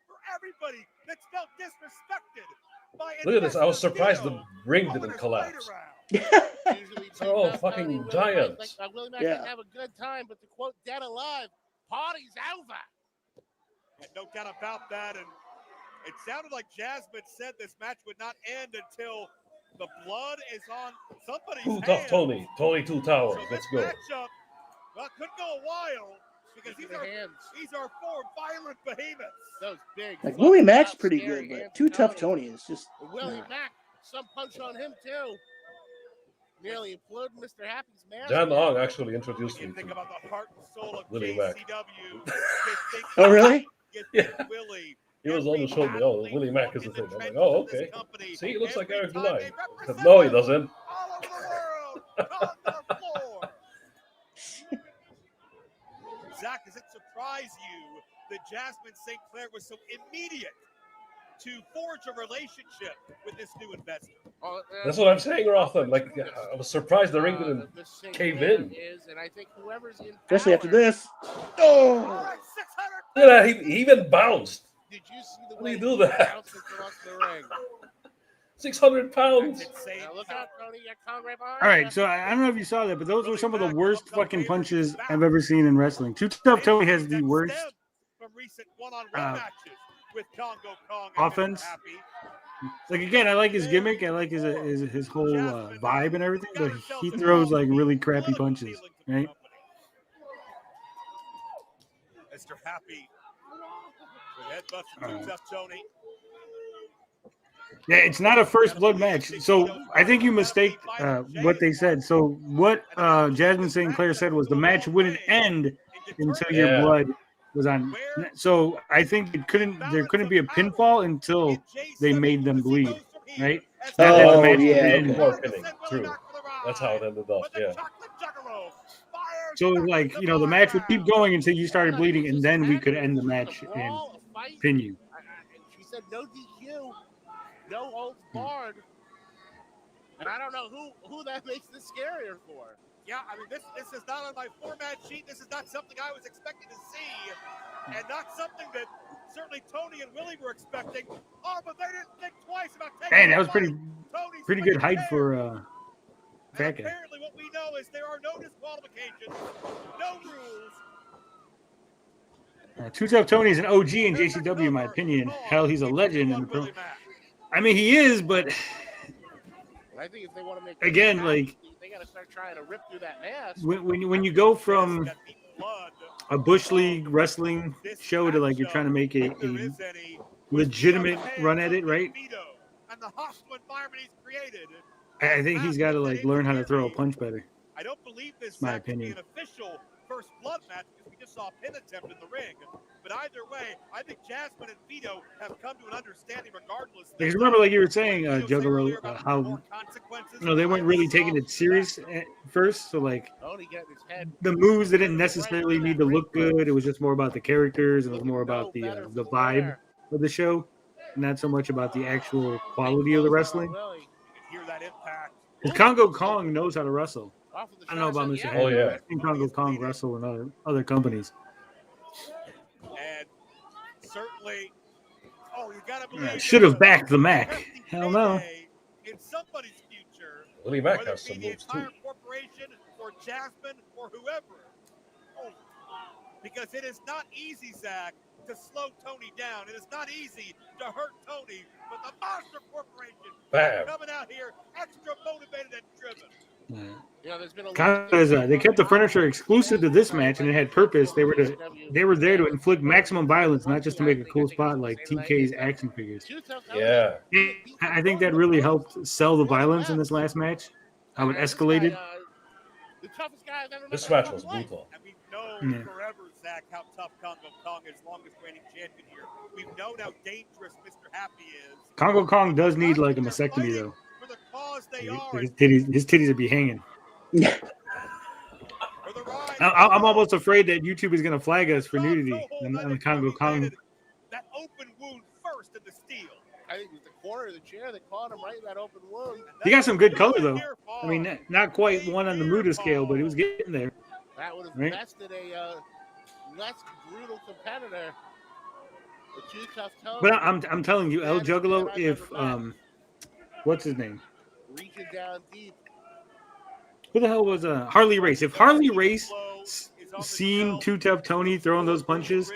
for everybody that's felt disrespected by Look at this. I was surprised the Investor ring Theo didn't collapse. Usually They're all Too Tough fucking Tony and Willie giants. Mack, like, Willie Mack Yeah. can have a good time, but to quote Dead Alive, party's over. And no doubt about that. And it sounded like Jasmine said this match would not end until the blood is on somebody's Too hands. Tough Tony. Tony Two Towers. So Let's this go. matchup, well, it could go a while because these are four violent behemoths. Those big. Like Willie Mack's tough, pretty scary good, but hands Too of Tough Tony is just. Willie nah. Mack, some punch on him too. Nearly imploded Mr. Happy's mask. Jan Ong actually introduced me You think to about the heart and soul of Willie Mack. JCW. Oh, really? Yeah. Willie. He was on the show. Oh, Willie Mack is the thing. I'm like, oh, okay. See, he looks like Eric Dulai. I said, no, he doesn't. All over the world, on the floor. Zach, does it surprise you that Jasmine St. Clair was so immediate to forge a relationship with this new investor? That's what I'm saying, Rothan. Like, I was surprised the ring didn't cave in. And I think whoever's in Especially after power- this. Oh! Look at that. He even bounced. Did you see the How do way you do he that? bounced across the ring? 600 pounds. Now look out, Tony. You got Kong right behind All you. right, so I don't know if you saw that, but those were some of the worst fucking punches I've ever seen in wrestling. Too Tough Tony has the worst From recent one-on-one matches with Congo Kong and offense. Mr. Happy. Like again, I like his gimmick, I like his whole vibe and everything, but he throws like really crappy punches, right? Mr. Happy with headbutt from Too Tough Tony. Yeah, it's not a first blood match. So I think you mistake what they said. So what Jasmine St. Clair said was the match wouldn't end until your blood was on. So I think there couldn't be a pinfall until they made them bleed, right? Oh, yeah, okay. More pinning. True. That's how it ended up. Yeah. So like, you know, the match would keep going until you started bleeding, and then we could end the match and pin you. She said no DQ, no holds barred. And I don't know who that makes this scarier for. Yeah, I mean, this is not on my format sheet. This is not something I was expecting to see, and not something that certainly Tony and Willie were expecting. Oh, but they didn't think twice about taking. Man, that was Tony's pretty good height there. for fat guy. Apparently, what we know is there are no disqualifications, no rules. Too Tough Tony is an OG in JCW, in my opinion. Hell, he's a legend in the pro. I mean, he is, but I think if they want to make again, like they got to start trying to rip through that mask. when you go from a bush league wrestling show to like you're trying to make a legitimate run at it, right? And the hostile environment he's created. I think he's got to like learn how to throw a punch better. I don't believe this my match to be opinion. an official first blood match because we just saw a pin attempt in the ring. But either way, I think Jasmine and Vito have come to an understanding regardless. Because remember, like you were saying, Juggalo, how they weren't really taking it serious at first. So like Tony getting his head. the moves didn't necessarily need to look good. It was just more about the characters. It was more about the vibe of the show, not so much about the actual quality of the wrestling. Hear that impact. Because Congo Kong knows how to wrestle. I don't know about Mr. Happy. Oh, yeah. I've seen Congo Kong wrestle in other companies. And certainly, you gotta believe. Should have backed the Mac. Hell no. In somebody's future, Willie Mack whether has it be some the moves too. entire corporation or Jasmine or whoever. Because it is not easy, Zach, to slow Tony down. It is not easy to hurt Tony, but the Monster Corporation Bam. coming out here extra motivated and driven. There's been They kept the furniture exclusive to this match, and it had purpose. They were there to inflict maximum violence, not just to make a cool spot like TK's action figures. Yeah. I think that really helped sell the violence in this last match. How it escalated. The toughest guy I've ever met. This match was brutal. And we know Yeah. forever, Zach, how tough Congo Kong is, longest reigning champion here. We've known how dangerous Mr. Happy is. Congo Kong does need like a mastectomy though. For the cause as they are. His titties would be hanging. I'm almost afraid that YouTube is going to flag us for nudity on the Congo. That open wound first in the steel. I think it was the corner of the chair that caught him right in that open wound. He got some good color though. I mean, not quite one on the Muda scale, but he was getting there. That would have right? bested a less brutal competitor. The Too Tough Tony. But I'm telling you, El Juggalo, if what's his name? Reaching down deep. Who the hell was Harley Race? If Harley Race seen Too Tough Tony throwing those punches,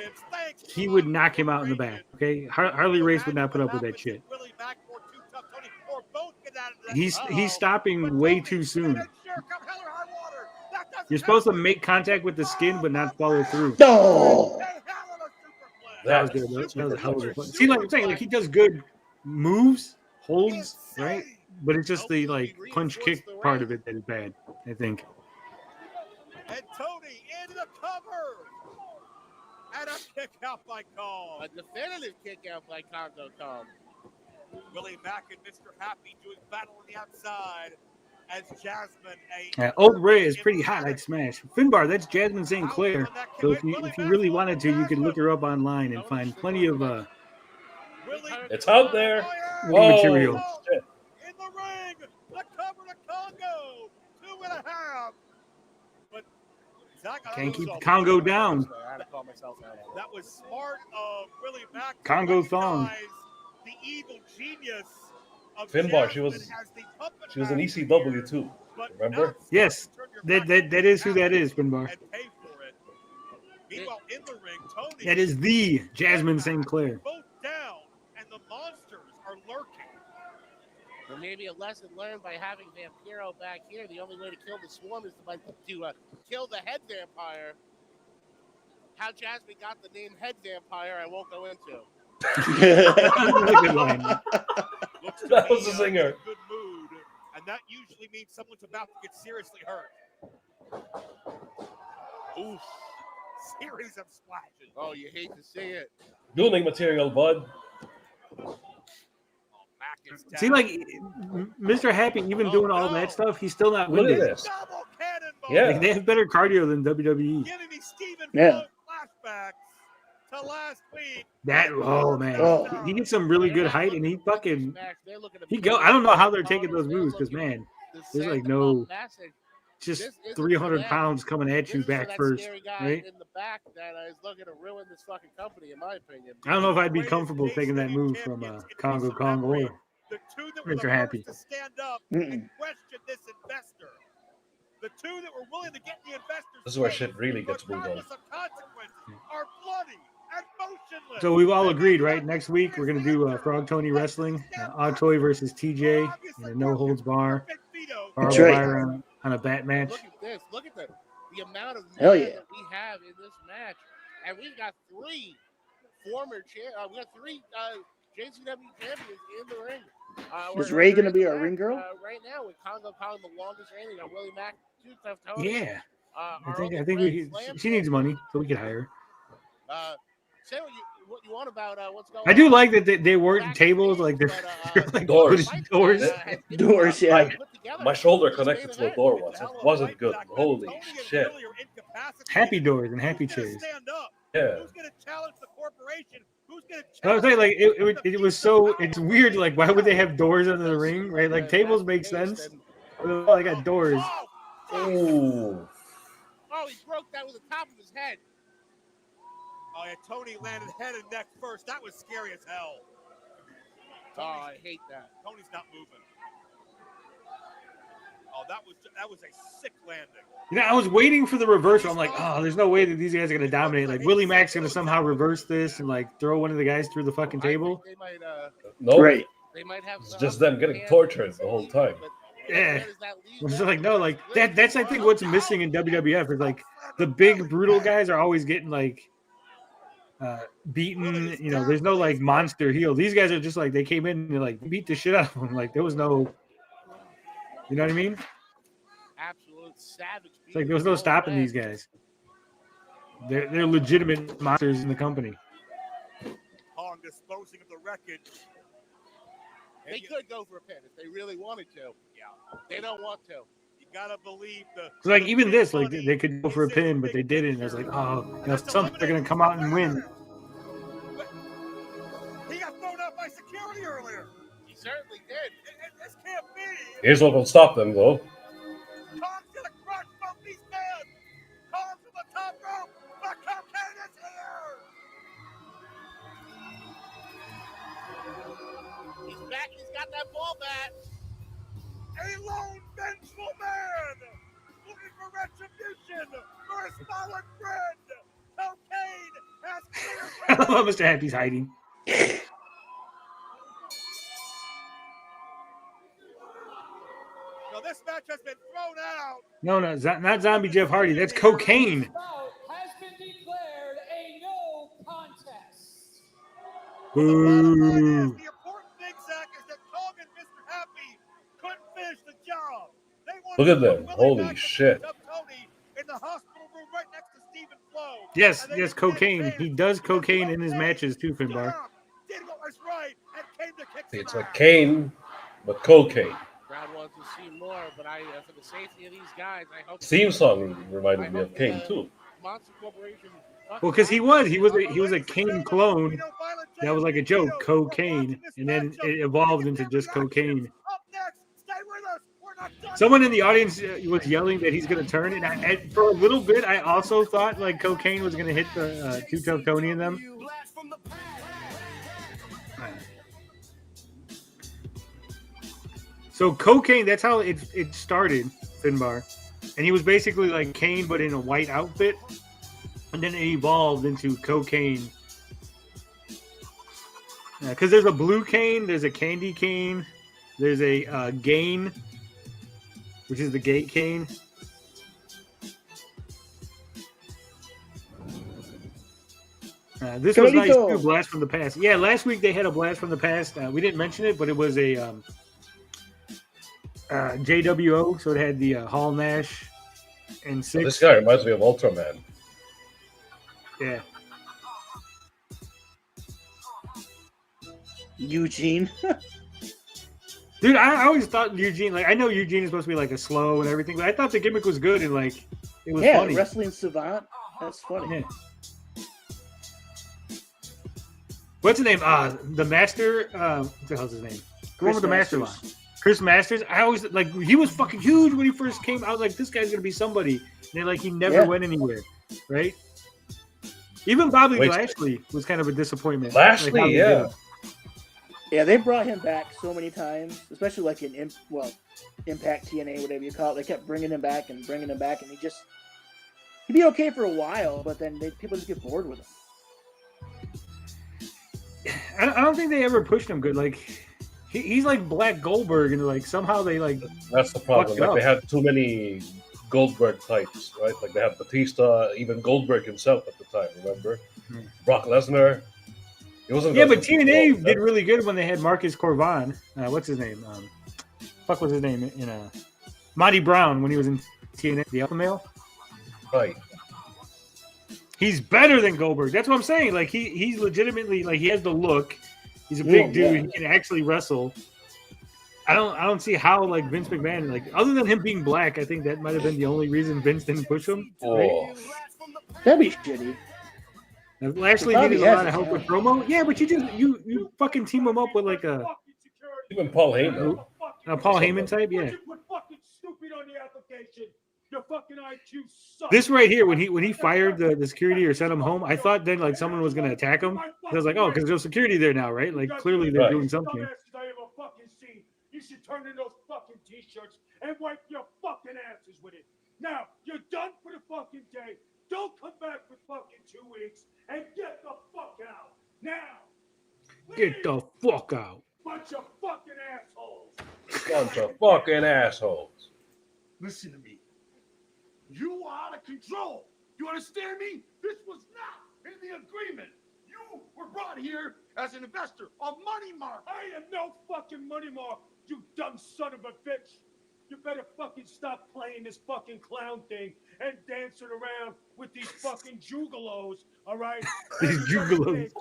he would knock him out in the back. Okay, Harley Race would not put up with that shit. He's stopping way too soon. You're supposed to make contact with the skin, but not follow through. No. That was good. That was a hell of a fun. See, like I'm saying, like he does good moves, holds, right? But it's just the like punch kick part of it that is bad, I think. And Tony in the cover. And a kick out by Kong. A definitive kick out by Congo Kong. Willie Mack and Mr. Happy doing battle on the outside as Jasmine. Old Ray is pretty hot. I'd smash. Finbar, that's Jasmine St. Clair. So if you really wanted to, you could look her up online and find plenty of it's out there. material. Shit. In the ring, the cover to Congo. 2.5. But Can't keep Congo down. that was smart of Willie Mack. Congo thong. The evil genius of Finbar, she was an ECW too. Remember? Yes, that is who that is, Finbar. Meanwhile, in the ring, Tony That is the Jasmine St. Clair. both down, and the monsters are lurking. Or maybe a lesson learned by having Vampiro back here. The only way to kill the swarm is to kill the head vampire. How Jasmine got the name Head Vampire, I won't go into. Good line. That was the singer. Good mood, and that usually means someone's about to get seriously hurt. Oof. Series of splashes. Oh, you hate to see it. Building material, bud. See, like Mr. Happy, even doing all that stuff, he's still not Look at winning. this. Yeah. Like, they have better cardio than WWE. Giving me Stephen Yeah. flashbacks to last week. That man, Oh. he gets some really good height, and he fucking go. I don't know how they're taking those moves because man, there's like no just 300 pounds coming at you back first, right? In the back that is looking to ruin this fucking company, in my opinion. I don't know if I'd be comfortable taking that move from Congo Kong or The two that were Mr. the Happy. first to stand up and question this investor. The two that were willing to get the investors. This is where shit really gets moved on. regardless of consequences, are bloody and motionless. So we've all agreed, right? Next week we're gonna do Frog Tony Wrestling, Otoy versus TJ, in a no holds bar. That's right. On a bat match. Look at this. Look at the amount of Hell men yeah. that we have in this match. And we've got three we got three JCW champions in the ring. Is Ray going to be our ring girl? Right now with Congo Kong, the longest reigning. Got Willie Mack, Too Tough Tony. Yeah. I think we. she needs money, so we could hire her. Say what you want about what's going on. I do like that they weren't tables, like they're like Doors. Doors, yeah. My shoulder connected to a door once. It wasn't good. Holy shit. Happy doors and happy chairs. Yeah. Who's going to challenge the corporation? Who's going to I was saying, like it was so it's weird. Like, why would they have doors under the ring, right? Like tables make sense. But I got doors. Ooh. Oh, he broke that with the top of his head. Oh, yeah, Tony landed head and neck first. That was scary as hell. Oh, I hate that. Tony's not moving. Oh, that was a sick landing. You know, I was waiting for the reversal. I'm like, oh, there's no way that these guys are gonna dominate. Like Willie Mack's gonna somehow reverse this and like throw one of the guys through the fucking table. They might, No. Right. they might have It's just them getting tortured the whole time. Yeah. It's like no, like that's I think what's missing in WWF is like the big brutal guys are always getting like beaten. You know, there's no like monster heel. These guys are just like they came in and like beat the shit out of them. Like there was no, you know what I mean? absolute savage. It's like there was no stopping these guys. They're legitimate monsters in the company. Kong disposing of the wreckage. They could go for a pin if they really wanted to. Yeah. They don't want to. You gotta believe the. So like even this, like they could go for a pin, but they didn't. I was like, oh, some they're gonna come out and win. He got thrown out by security earlier. He certainly did. This can't be. Here's what will stop them, though. Tom's gonna crush both these men. Tom from the top rope. The cocaine is here. He's back. He's got that ball back. A lone vengeful man looking for retribution for his fallen friend. Cocaine has cleared. I love Mr. Happy's hiding. Now this match has been thrown out. No, not Zombie Jeff Hardy. That's Cocaine. Has been declared a no contest. Boo. The important thing, Zach, is that Kong and Mr. Happy couldn't finish the job. They Look at them. Holy shit. Tony in the hospital room right next to Stephen Flo. Yes, Cocaine. He does cocaine in his matches too, Finbar. Did what was right and came to kick It's some like ass. Cane, but cocaine. Crowd wants to see more, but for the safety of these guys, I hope. Theme song reminded me of Cane too. Monster Corporation. Well, because he was a Kane clone. That was like a joke, cocaine, and then it evolved into just cocaine. Someone in the audience was yelling that he's going to turn, and for a little bit, I also thought like cocaine was going to hit the Two Tough Tony in them. So cocaine, that's how it started, Finbar, and he was basically like Kane but in a white outfit. And then it evolved into cocaine. Because there's a blue cane, there's a candy cane, there's a gain, which is the gate cane. This was nice too, Blast from the Past. Yeah, last week they had a Blast from the Past. We didn't mention it, but it was a JWO, so it had the Hall Nash and Six. Oh, this guy reminds me of Ultraman. Yeah. Eugene. Dude, I always thought Eugene, like, I know Eugene is supposed to be like a slow and everything, but I thought the gimmick was good and like it was funny. Wrestling savant. That's funny. Yeah. What's his name? The Master. What the hell's his name? The one with the Master line. Chris Masters. I always like he was fucking huge when he first came out. I was like, this guy's gonna be somebody. And then like he never went anywhere, right? Even Bobby Lashley was kind of a disappointment. Lashley, like yeah. Yeah, they brought him back so many times, especially like in Impact TNA, whatever you call it. They kept bringing him back, and he'd be okay for a while, but then people just get bored with him. I don't think they ever pushed him good. Like he's like Black Goldberg, and like somehow they like. That's the problem. Like they had too many Goldberg types, right? Like they had Batista, even Goldberg himself at the time. Remember, Brock Lesnar. It wasn't. Yeah, but TNA did really good when they had Marcus Corvan. What's his name? Fuck, what's his name in Monty Brown when he was in TNA, the Alpha Male. Right. He's better than Goldberg. That's what I'm saying. Like he's legitimately like he has the look. He's a big dude. He can actually wrestle. I don't see how like Vince McMahon, like other than him being black, I think that might have been the only reason Vince didn't push him. Right? That'd be shitty. Lashley needed a lot of help with promo. Yeah, but you fucking team him up with like a even Paul Heyman. A Paul Heyman type, yeah. This right here, when he fired the security or sent him home, I thought then like someone was gonna attack him. I was like, oh, because there's security there now, right? Like clearly they're doing something. You should turn in those fucking t-shirts and wipe your fucking asses with it. Now, you're done for the fucking day. Don't come back for fucking 2 weeks and get the fuck out. Now. Get the fuck out. Bunch of fucking assholes. Bunch of fucking assholes. Listen to me. You are out of control. You understand me? This was not in the agreement. You were brought here as an investor, a money mark. I am no fucking money mark, you dumb son of a bitch. You better fucking stop playing this fucking clown thing and dancing around with these fucking jugalos, all right? These jugalos.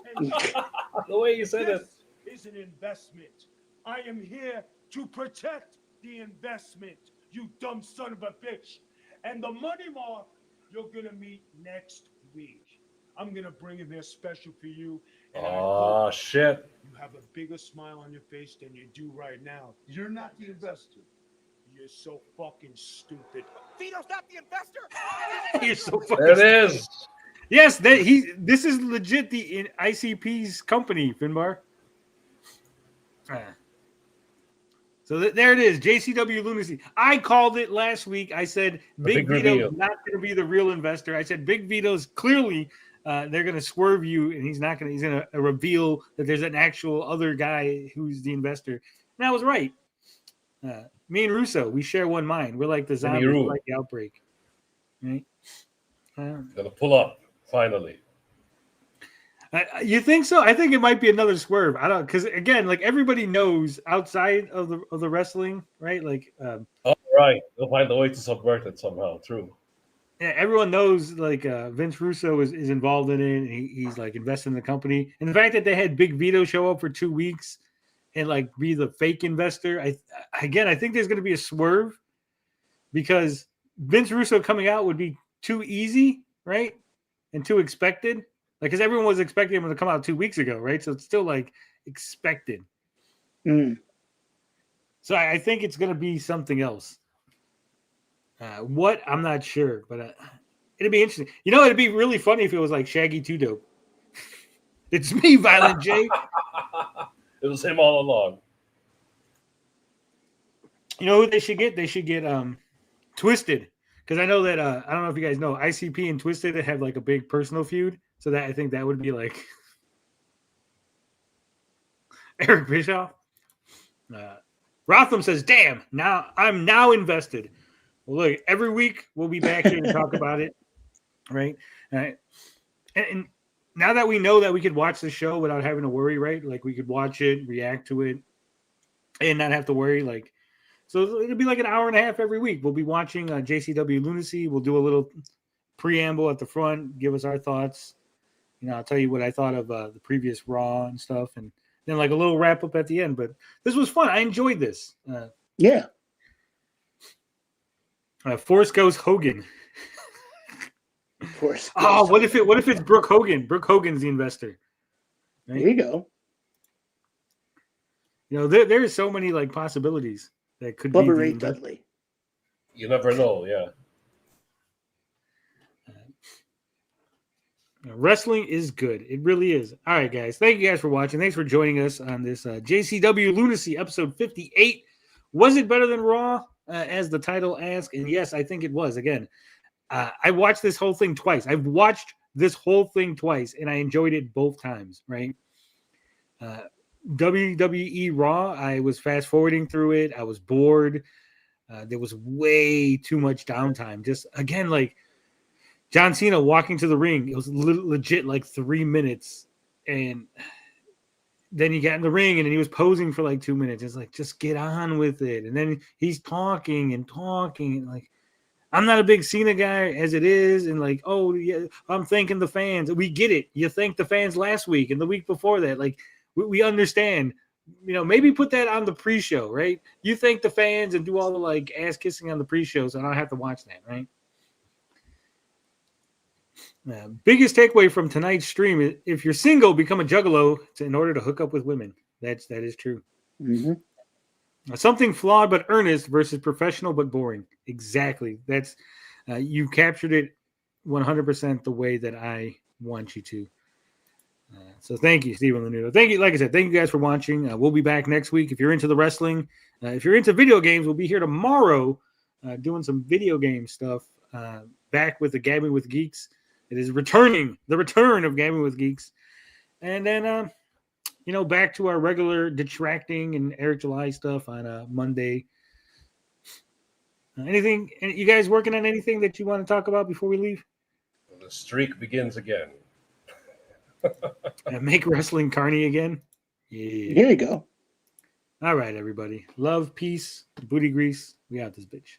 The way you said it. This is an investment. I am here to protect the investment, you dumb son of a bitch. And the money mark you're gonna meet next week. I'm gonna bring in there special for you. And I hope shit. you have a bigger smile on your face than you do right now. You're not the investor. You're so fucking stupid. Vito's not the investor. You're so fucking There it is. Yes, this is legit the ICP's company, Finbar. So there it is, JCW Lunacy. I called it last week. I said Big Vito's not going to be the real investor. I said Big Vito's clearly they're going to swerve you, and he's going to reveal that there's an actual other guy who's the investor. And I was right. Me and Russo, we share one mind. We're like the zombies, we're like the outbreak. Right? Gonna pull up finally. You think so? I think it might be another swerve. I don't, because again, like everybody knows outside of the wrestling, right? Like, oh right, they'll find a way to subvert it somehow. True. Yeah, everyone knows like Vince Russo is involved in it. And he's like invested in the company, and the fact that they had Big Vito show up for 2 weeks and like be the fake investor, I think there's going to be a swerve because Vince Russo coming out would be too easy, right, and too expected. Like, because everyone was expecting him to come out 2 weeks ago, right? So it's still like expected. So I think it's going to be something else. What? I'm not sure, but it'd be interesting. You know, it'd be really funny if it was like Shaggy 2 Dope. It's me, Violent J. It was him all along. You know who they should get? They should get Twisted. Because I know that, I don't know if you guys know, ICP and Twisted have like a big personal feud. So that I think that would be like Eric Bischoff. Rotham says, damn, I'm now invested. Well, look, every week we'll be back here to talk about it. Right. And now that we know that we could watch the show without having to worry, right? Like we could watch it, react to it, and not have to worry. Like, so it'll be like an hour and a half every week. We'll be watching JCW Lunacy. We'll do a little preamble at the front, give us our thoughts. You know, I'll tell you what I thought of the previous Raw and stuff, and then like a little wrap up at the end. But this was fun. I enjoyed this. Yeah. Force goes Hogan. Force. Oh, what if it's Brooke Hogan? Brooke Hogan's the investor. Right? There you go. You know, there are so many like possibilities that could Bubba be. Ray Dudley. You never know. Yeah. Wrestling is good. It really is. All right, guys. Thank you guys for watching. Thanks for joining us on this JCW Lunacy episode 58. Was it better than Raw, as the title asks? And yes, I think it was. Again, I watched this whole thing twice. I've watched this whole thing twice, and I enjoyed it both times, right? WWE Raw, I was fast-forwarding through it. I was bored. There was way too much downtime. Just, again, like, John Cena walking to the ring, it was legit like 3 minutes. And then he got in the ring and he was posing for like 2 minutes. It's like, just get on with it. And then he's talking and talking. And like, I'm not a big Cena guy as it is. And like, oh, yeah, I'm thanking the fans. We get it. You thanked the fans last week and the week before that. Like, we understand. You know, maybe put that on the pre-show, right? You thank the fans and do all the like ass kissing on the pre-show, so I don't have to watch that, right? Biggest takeaway from tonight's stream is if you're single, become a juggalo in order to hook up with women. That is true. Mm-hmm. Something flawed but earnest versus professional but boring. Exactly. That's you captured it 100% the way that I want you to. So thank you, Steven Lanudo. Thank you. Like I said, thank you guys for watching. We'll be back next week. If you're into the wrestling, if you're into video games, we'll be here tomorrow doing some video game stuff. Back with the Gabbing with Geeks. It is returning, the return of Gabbing with Geeks. And then, back to our regular detracting and Eric July stuff on Monday. Anything, you guys working on anything that you want to talk about before we leave? The streak begins again. Make wrestling carny again. Yeah. There you go. All right, everybody. Love, peace, booty grease. We out this bitch.